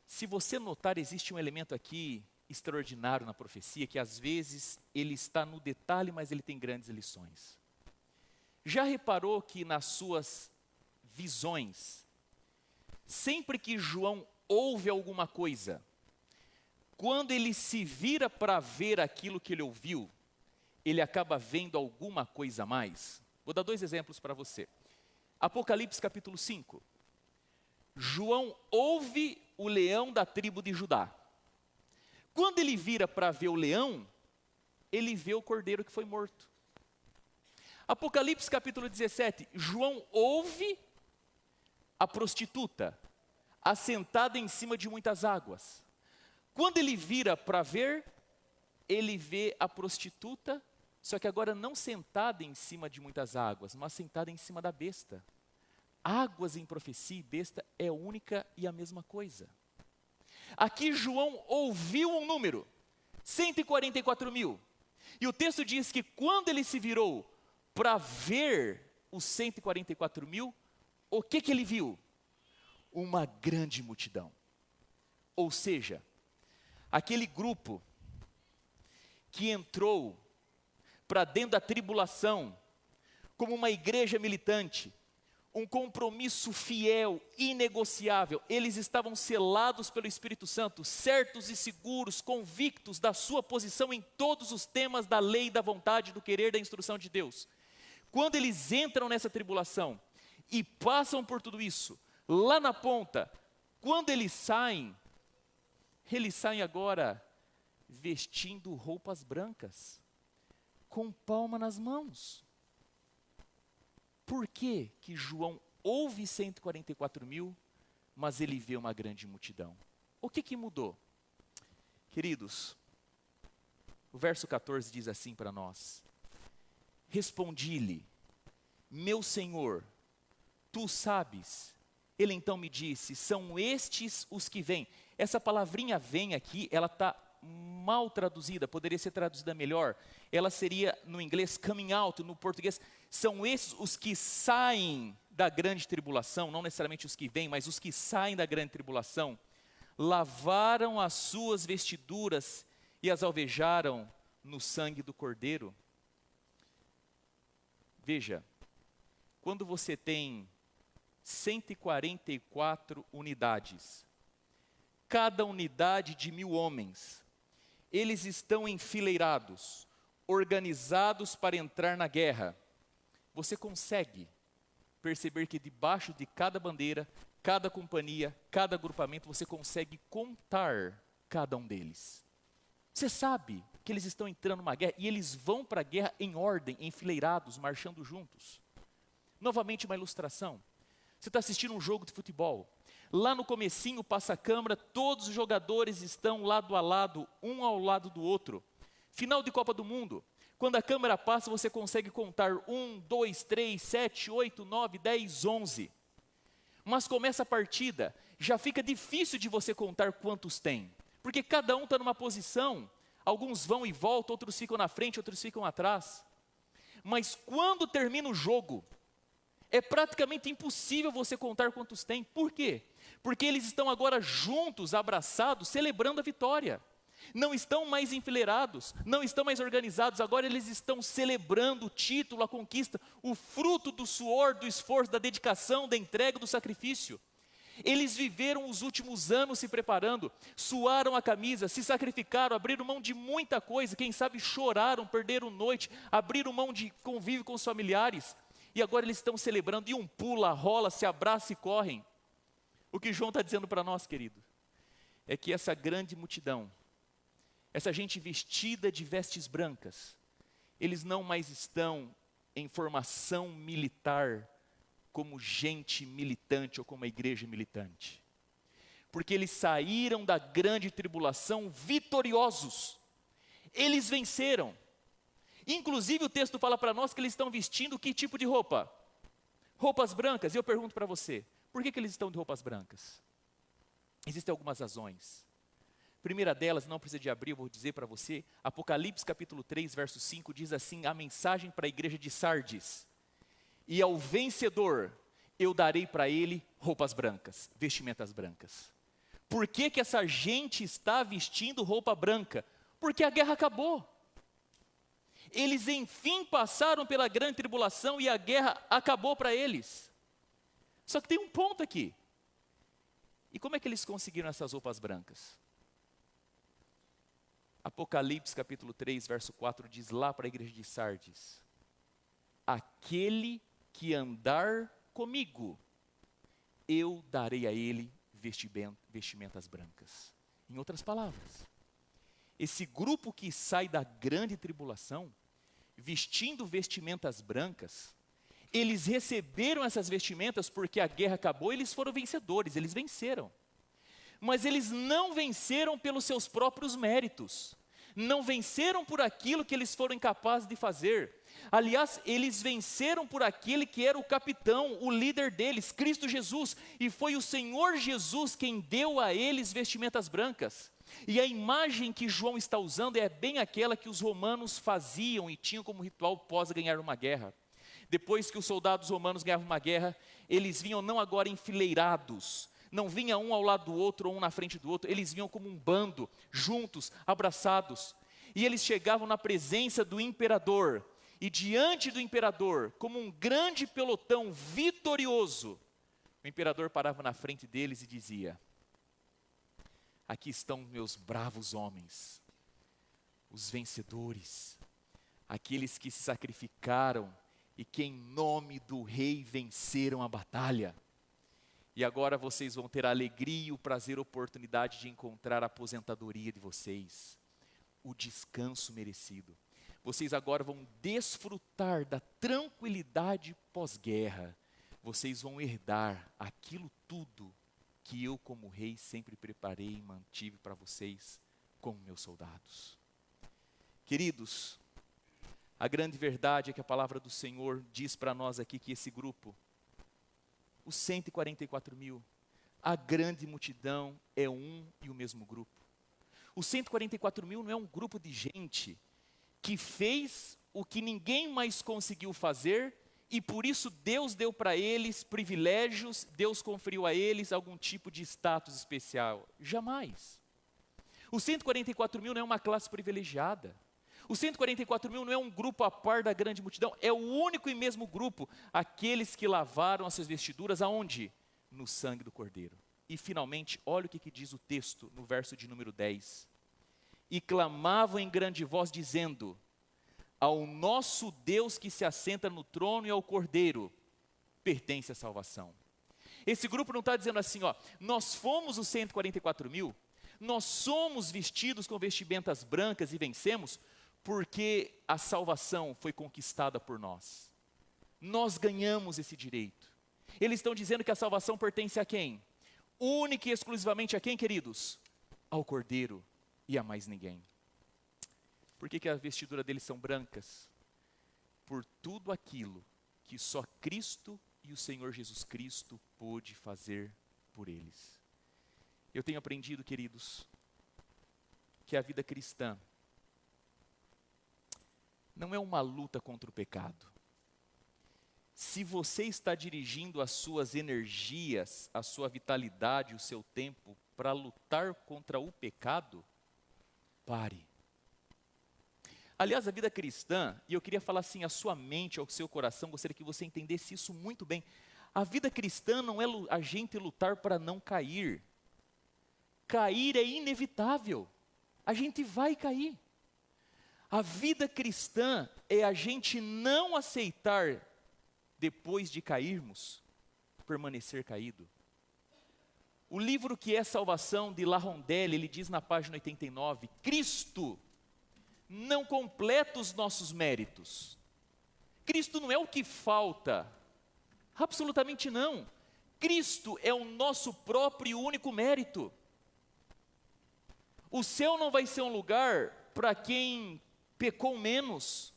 se você notar, existe um elemento aqui extraordinário na profecia, que às vezes ele está no detalhe, mas ele tem grandes lições. Já reparou que nas suas visões, sempre que João ouve alguma coisa, quando ele se vira para ver aquilo que ele ouviu, ele acaba vendo alguma coisa a mais? Vou dar 2 exemplos para você. Apocalipse capítulo 5. João ouve o leão da tribo de Judá. Quando ele vira para ver o leão, ele vê o cordeiro que foi morto. Apocalipse capítulo 17, João ouve a prostituta, assentada em cima de muitas águas. Quando ele vira para ver, ele vê a prostituta, só que agora não sentada em cima de muitas águas, mas sentada em cima da besta. Águas em profecia e besta é única e a mesma coisa. Aqui João ouviu um número, 144 mil. E o texto diz que quando ele se virou para ver os 144 mil, o que ele viu? Uma grande multidão. Ou seja, aquele grupo que entrou para dentro da tribulação, como uma igreja militante, um compromisso fiel, inegociável. Eles estavam selados pelo Espírito Santo, certos e seguros, convictos da sua posição em todos os temas da lei, da vontade, do querer, da instrução de Deus. Quando eles entram nessa tribulação e passam por tudo isso, lá na ponta, quando eles saem agora vestindo roupas brancas, com palma nas mãos. Por que que João ouve 144 mil, mas ele vê uma grande multidão? O que mudou? Queridos, o verso 14 diz assim para nós: respondi-lhe, meu Senhor, tu sabes. Ele então me disse, são estes os que vêm. Essa palavrinha vem aqui, ela está mal traduzida, poderia ser traduzida melhor. Ela seria no inglês coming out, no português. São esses os que saem da grande tribulação, não necessariamente os que vêm, mas os que saem da grande tribulação, lavaram as suas vestiduras e as alvejaram no sangue do Cordeiro. Veja, quando você tem 144 unidades, cada unidade de 1000 homens, eles estão enfileirados, organizados para entrar na guerra. Você consegue perceber que debaixo de cada bandeira, cada companhia, cada agrupamento, você consegue contar cada um deles. Você sabe que eles estão entrando numa guerra e eles vão para a guerra em ordem, enfileirados, marchando juntos. Novamente uma ilustração. Você está assistindo um jogo de futebol. Lá no comecinho passa a câmera, todos os jogadores estão lado a lado, um ao lado do outro. Final de Copa do Mundo. Quando a câmera passa, você consegue contar 1, 2, 3, 7, 8, 9, 10, 11. Mas começa a partida, já fica difícil de você contar quantos tem. Porque cada um está numa posição, alguns vão e voltam, outros ficam na frente, outros ficam atrás. Mas quando termina o jogo, é praticamente impossível você contar quantos tem. Por quê? Porque eles estão agora juntos, abraçados, celebrando a vitória. Não estão mais enfileirados, não estão mais organizados, agora eles estão celebrando o título, a conquista, o fruto do suor, do esforço, da dedicação, da entrega, do sacrifício. Eles viveram os últimos anos se preparando, suaram a camisa, se sacrificaram, abriram mão de muita coisa, quem sabe choraram, perderam noite, abriram mão de convívio com os familiares, e agora eles estão celebrando, e um pula, rola, se abraça e correm. O que João está dizendo para nós, querido, é que essa grande multidão, essa gente vestida de vestes brancas, eles não mais estão em formação militar, como gente militante ou como a igreja militante. Porque eles saíram da grande tribulação vitoriosos. Eles venceram. Inclusive o texto fala para nós que eles estão vestindo que tipo de roupa? Roupas brancas. E eu pergunto para você, por que eles estão de roupas brancas? Existem algumas razões. Primeira delas, não precisa de abrir, eu vou dizer para você, Apocalipse capítulo 3, verso 5, diz assim, a mensagem para a igreja de Sardes: e ao vencedor eu darei para ele roupas brancas, vestimentas brancas. Por que essa gente está vestindo roupa branca? Porque a guerra acabou. Eles enfim passaram pela grande tribulação e a guerra acabou para eles. Só que tem um ponto aqui. E como é que eles conseguiram essas roupas brancas? Apocalipse capítulo 3, verso 4 diz lá para a igreja de Sardes: aquele que andar comigo, eu darei a ele vestimentas brancas. Em outras palavras, esse grupo que sai da grande tribulação, vestindo vestimentas brancas, eles receberam essas vestimentas porque a guerra acabou, eles foram vencedores, eles venceram. Mas eles não venceram pelos seus próprios méritos, não venceram por aquilo que eles foram incapazes de fazer. Aliás, eles venceram por aquele que era o capitão, o líder deles, Cristo Jesus, e foi o Senhor Jesus quem deu a eles vestimentas brancas. E a imagem que João está usando é bem aquela que os romanos faziam e tinham como ritual pós ganhar uma guerra. Depois que os soldados romanos ganhavam uma guerra, eles vinham não agora enfileirados, não vinha um ao lado do outro ou um na frente do outro, eles vinham como um bando, juntos, abraçados. E eles chegavam na presença do imperador, e diante do imperador, como um grande pelotão vitorioso, o imperador parava na frente deles e dizia: aqui estão meus bravos homens, os vencedores, aqueles que se sacrificaram e que em nome do rei venceram a batalha. E agora vocês vão ter a alegria, o prazer, a oportunidade de encontrar a aposentadoria de vocês, o descanso merecido. Vocês agora vão desfrutar da tranquilidade pós-guerra. Vocês vão herdar aquilo tudo que eu, como rei, sempre preparei e mantive para vocês como meus soldados. Queridos, a grande verdade é que a palavra do Senhor diz para nós aqui que esse grupo, os 144 mil, a grande multidão é um e o mesmo grupo. Os 144 mil não é um grupo de gente que fez o que ninguém mais conseguiu fazer e por isso Deus deu para eles privilégios, Deus conferiu a eles algum tipo de status especial. Jamais. Os 144 mil não é uma classe privilegiada. Os 144 mil não é um grupo a par da grande multidão, é o único e mesmo grupo, aqueles que lavaram as suas vestiduras, aonde? No sangue do Cordeiro. E finalmente, olha o que diz o texto no verso de número 10. E clamavam em grande voz dizendo: ao nosso Deus que se assenta no trono e ao Cordeiro pertence a salvação. Esse grupo não está dizendo assim, ó, nós fomos os 144 mil, nós somos vestidos com vestimentas brancas e vencemos, porque a salvação foi conquistada por nós. Nós ganhamos esse direito. Eles estão dizendo que a salvação pertence a quem? Única e exclusivamente a quem, queridos? Ao Cordeiro e a mais ninguém. Por que a vestidura deles são brancas? Por tudo aquilo que só Cristo e o Senhor Jesus Cristo pôde fazer por eles. Eu tenho aprendido, queridos, que a vida cristã não é uma luta contra o pecado. Se você está dirigindo as suas energias, a sua vitalidade, o seu tempo para lutar contra o pecado, pare. Aliás, a vida cristã, e eu queria falar assim, a sua mente, ao seu coração, gostaria que você entendesse isso muito bem. A vida cristã não é a gente lutar para não cair. Cair é inevitável. A gente vai cair. A vida cristã é a gente não aceitar, depois de cairmos, permanecer caído. O livro Que é Salvação, de La Rondelli, ele diz na página 89, Cristo não completa os nossos méritos. Cristo não é o que falta. Absolutamente não. Cristo é o nosso próprio e único mérito. O céu não vai ser um lugar para quem pecou menos,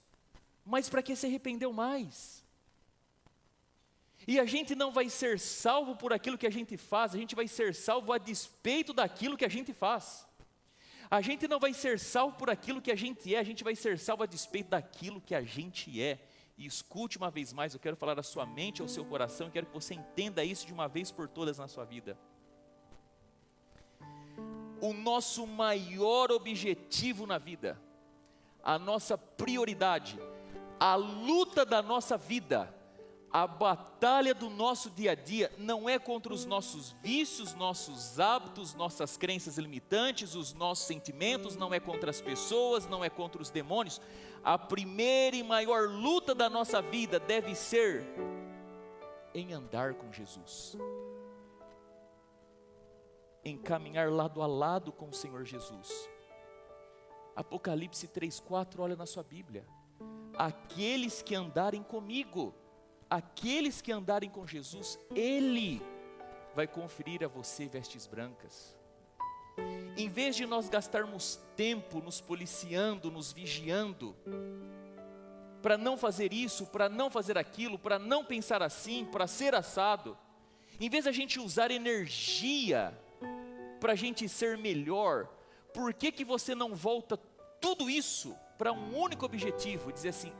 mas para quem se arrependeu mais. E a gente não vai ser salvo por aquilo que a gente faz, a gente vai ser salvo a despeito daquilo que a gente faz. A gente não vai ser salvo por aquilo que a gente vai ser salvo a despeito daquilo que a gente é. E escute uma vez mais, eu quero falar à sua mente, ao seu coração, eu quero que você entenda isso de uma vez por todas na sua vida. O nosso maior objetivo na vida, a nossa prioridade, a luta da nossa vida, a batalha do nosso dia a dia não é contra os nossos vícios, nossos hábitos, nossas crenças limitantes, os nossos sentimentos, não é contra as pessoas, não é contra os demônios. A primeira e maior luta da nossa vida deve ser em andar com Jesus, em caminhar lado a lado com o Senhor Jesus. Apocalipse 3:4, olha na sua Bíblia. Aqueles que andarem comigo, aqueles que andarem com Jesus, Ele vai conferir a você vestes brancas. Em vez de nós gastarmos tempo nos policiando, nos vigiando, para não fazer isso, para não fazer aquilo, para não pensar assim, para ser assado, em vez da gente usar energia para a gente ser melhor, por que você não volta tudo isso para um único objetivo? Dizer assim,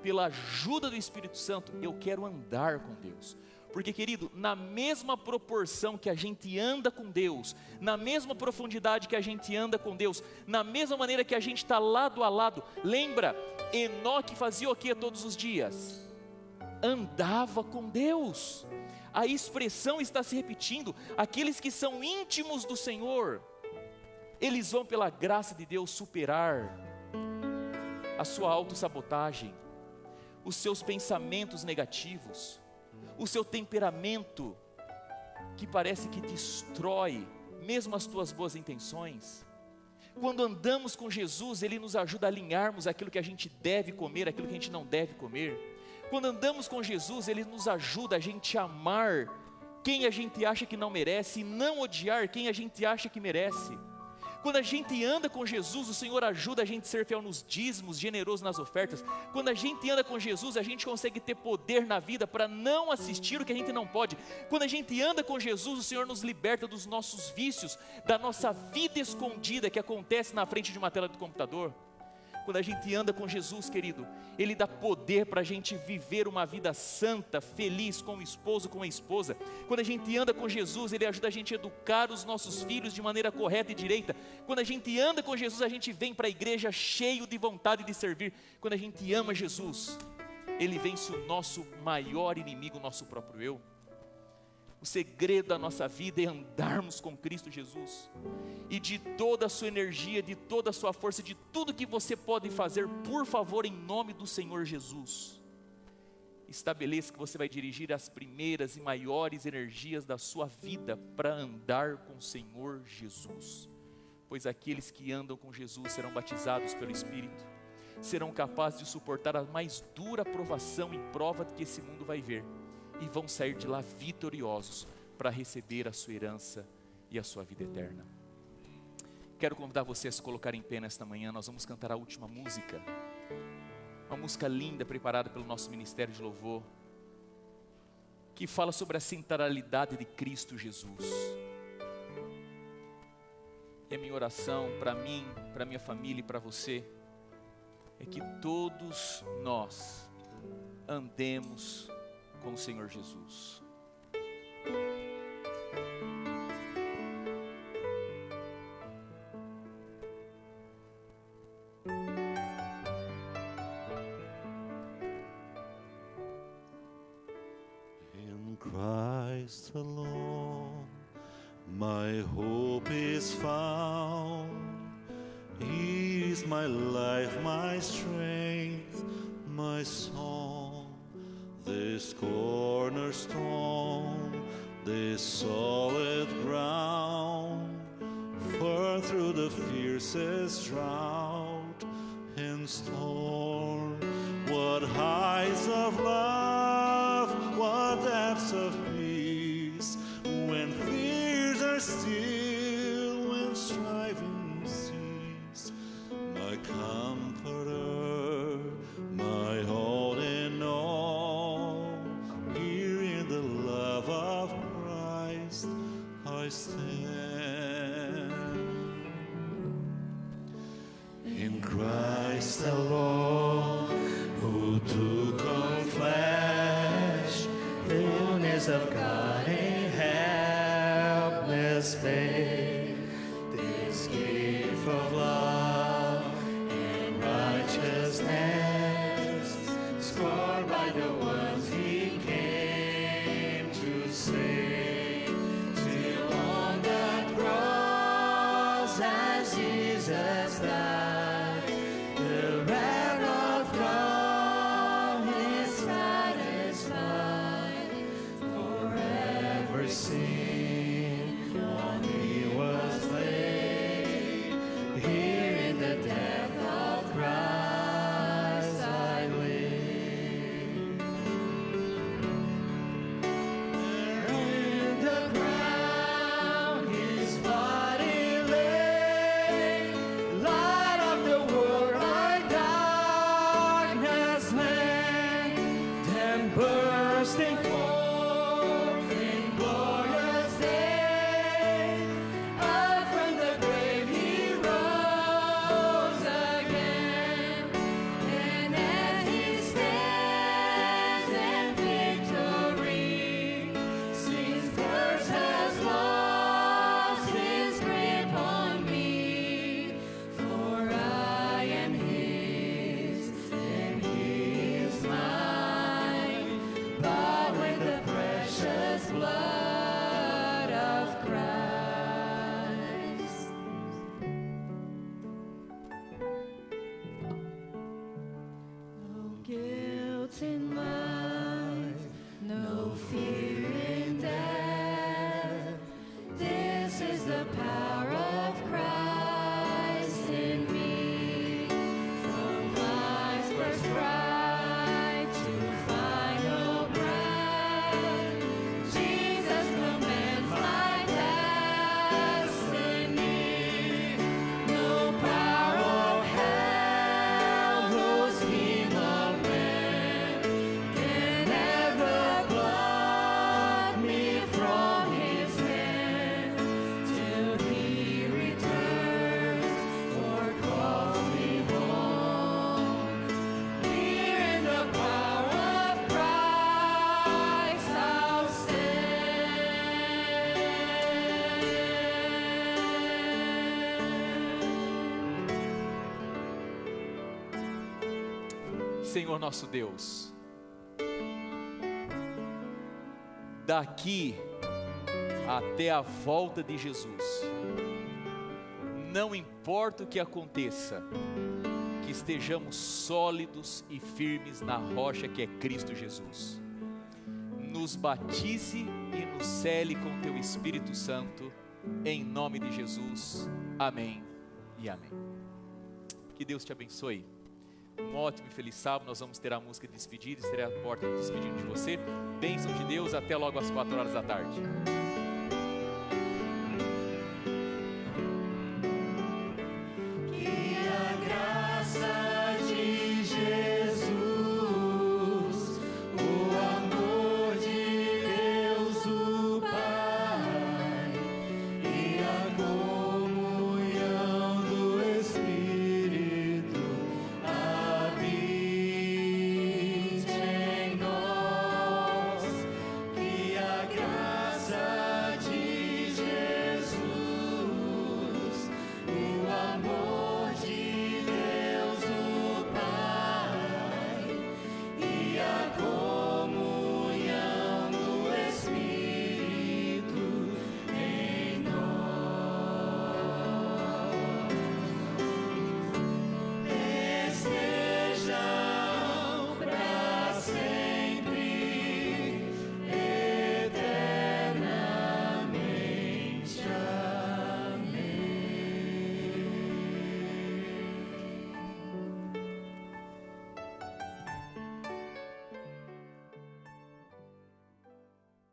pela ajuda do Espírito Santo, eu quero andar com Deus. Porque, querido, na mesma proporção que a gente anda com Deus, na mesma profundidade que a gente anda com Deus, na mesma maneira que a gente está lado a lado, lembra, Enoque fazia o que todos os dias? Andava com Deus. A expressão está se repetindo, aqueles que são íntimos do Senhor, eles vão pela graça de Deus superar a sua autossabotagem, os seus pensamentos negativos, o seu temperamento que parece que destrói mesmo as tuas boas intenções. Quando andamos com Jesus, Ele nos ajuda a alinharmos aquilo que a gente deve comer, aquilo que a gente não deve comer. Quando andamos com Jesus, Ele nos ajuda a gente amar quem a gente acha que não merece e não odiar quem a gente acha que merece. Quando a gente anda com Jesus, o Senhor ajuda a gente a ser fiel nos dízimos, generoso nas ofertas. Quando a gente anda com Jesus, a gente consegue ter poder na vida para não assistir o que a gente não pode. Quando a gente anda com Jesus, o Senhor nos liberta dos nossos vícios, da nossa vida escondida que acontece na frente de uma tela do computador. Quando a gente anda com Jesus, querido, Ele dá poder para a gente viver uma vida santa, feliz, com o esposo, com a esposa. Quando a gente anda com Jesus, Ele ajuda a gente a educar os nossos filhos de maneira correta e direita. Quando a gente anda com Jesus, a gente vem para a igreja cheio de vontade de servir. Quando a gente ama Jesus, Ele vence o nosso maior inimigo, o nosso próprio eu. O segredo da nossa vida é andarmos com Cristo Jesus. E de toda a sua energia, de toda a sua força, de tudo que você pode fazer, por favor, em nome do Senhor Jesus, estabeleça que você vai dirigir as primeiras e maiores energias da sua vida para andar com o Senhor Jesus. Pois aqueles que andam com Jesus serão batizados pelo Espírito, serão capazes de suportar a mais dura provação e prova que esse mundo vai ver, e vão sair de lá vitoriosos para receber a sua herança e a sua vida eterna. Quero convidar você a se colocar em pé nesta manhã. Nós vamos cantar a última música, uma música linda preparada pelo nosso Ministério de Louvor, que fala sobre a centralidade de Cristo Jesus. é minha oração para mim, para minha família e para você, é que todos nós andemos com o Senhor Jesus. In Christ alone, my hope is found. He is my life, my strength, my song. This cornerstone, this solid ground, far through the fiercest drought and storm. What heights of love, what depths of peace, when fears are still, when striving cease. My comforter, my all in all, here in the love of Christ I stand. In Christ alone, who took on flesh, fullness of God in helpless babe, this gift of love and righteousness, scorned by the ones he came to save, till on that cross as Jesus died, the wrath of God is satisfied. Forever sin on me was laid, here in the death of Christ I live. In the ground his body lay, light of the world like darkness land, then bursting forth in glorious day, out from the grave he rose again, and as he stands in victory, sin's curse has lost his grip on me, for I am his and he is mine, bought with the precious blood of Christ. No guilt in life, no fear in death. This is the power of Christ in me. From life's first cry to final breath, Jesus commands my destiny. No power of hell, no scheme of man can ever pluck me from his hand, till he returns or calls me home. Here in the power of Christ I'll stand. Senhor nosso Deus, daqui até a volta de Jesus, não importa o que aconteça, que estejamos sólidos e firmes na rocha que é Cristo Jesus. Nos batize e nos cele com teu Espírito Santo, em nome de Jesus. Amém e amém. Que Deus te abençoe. Um ótimo e feliz sábado. Nós vamos ter a música de despedida, estarei à porta despedindo de você. Bênção de Deus, até logo às 4 horas da tarde.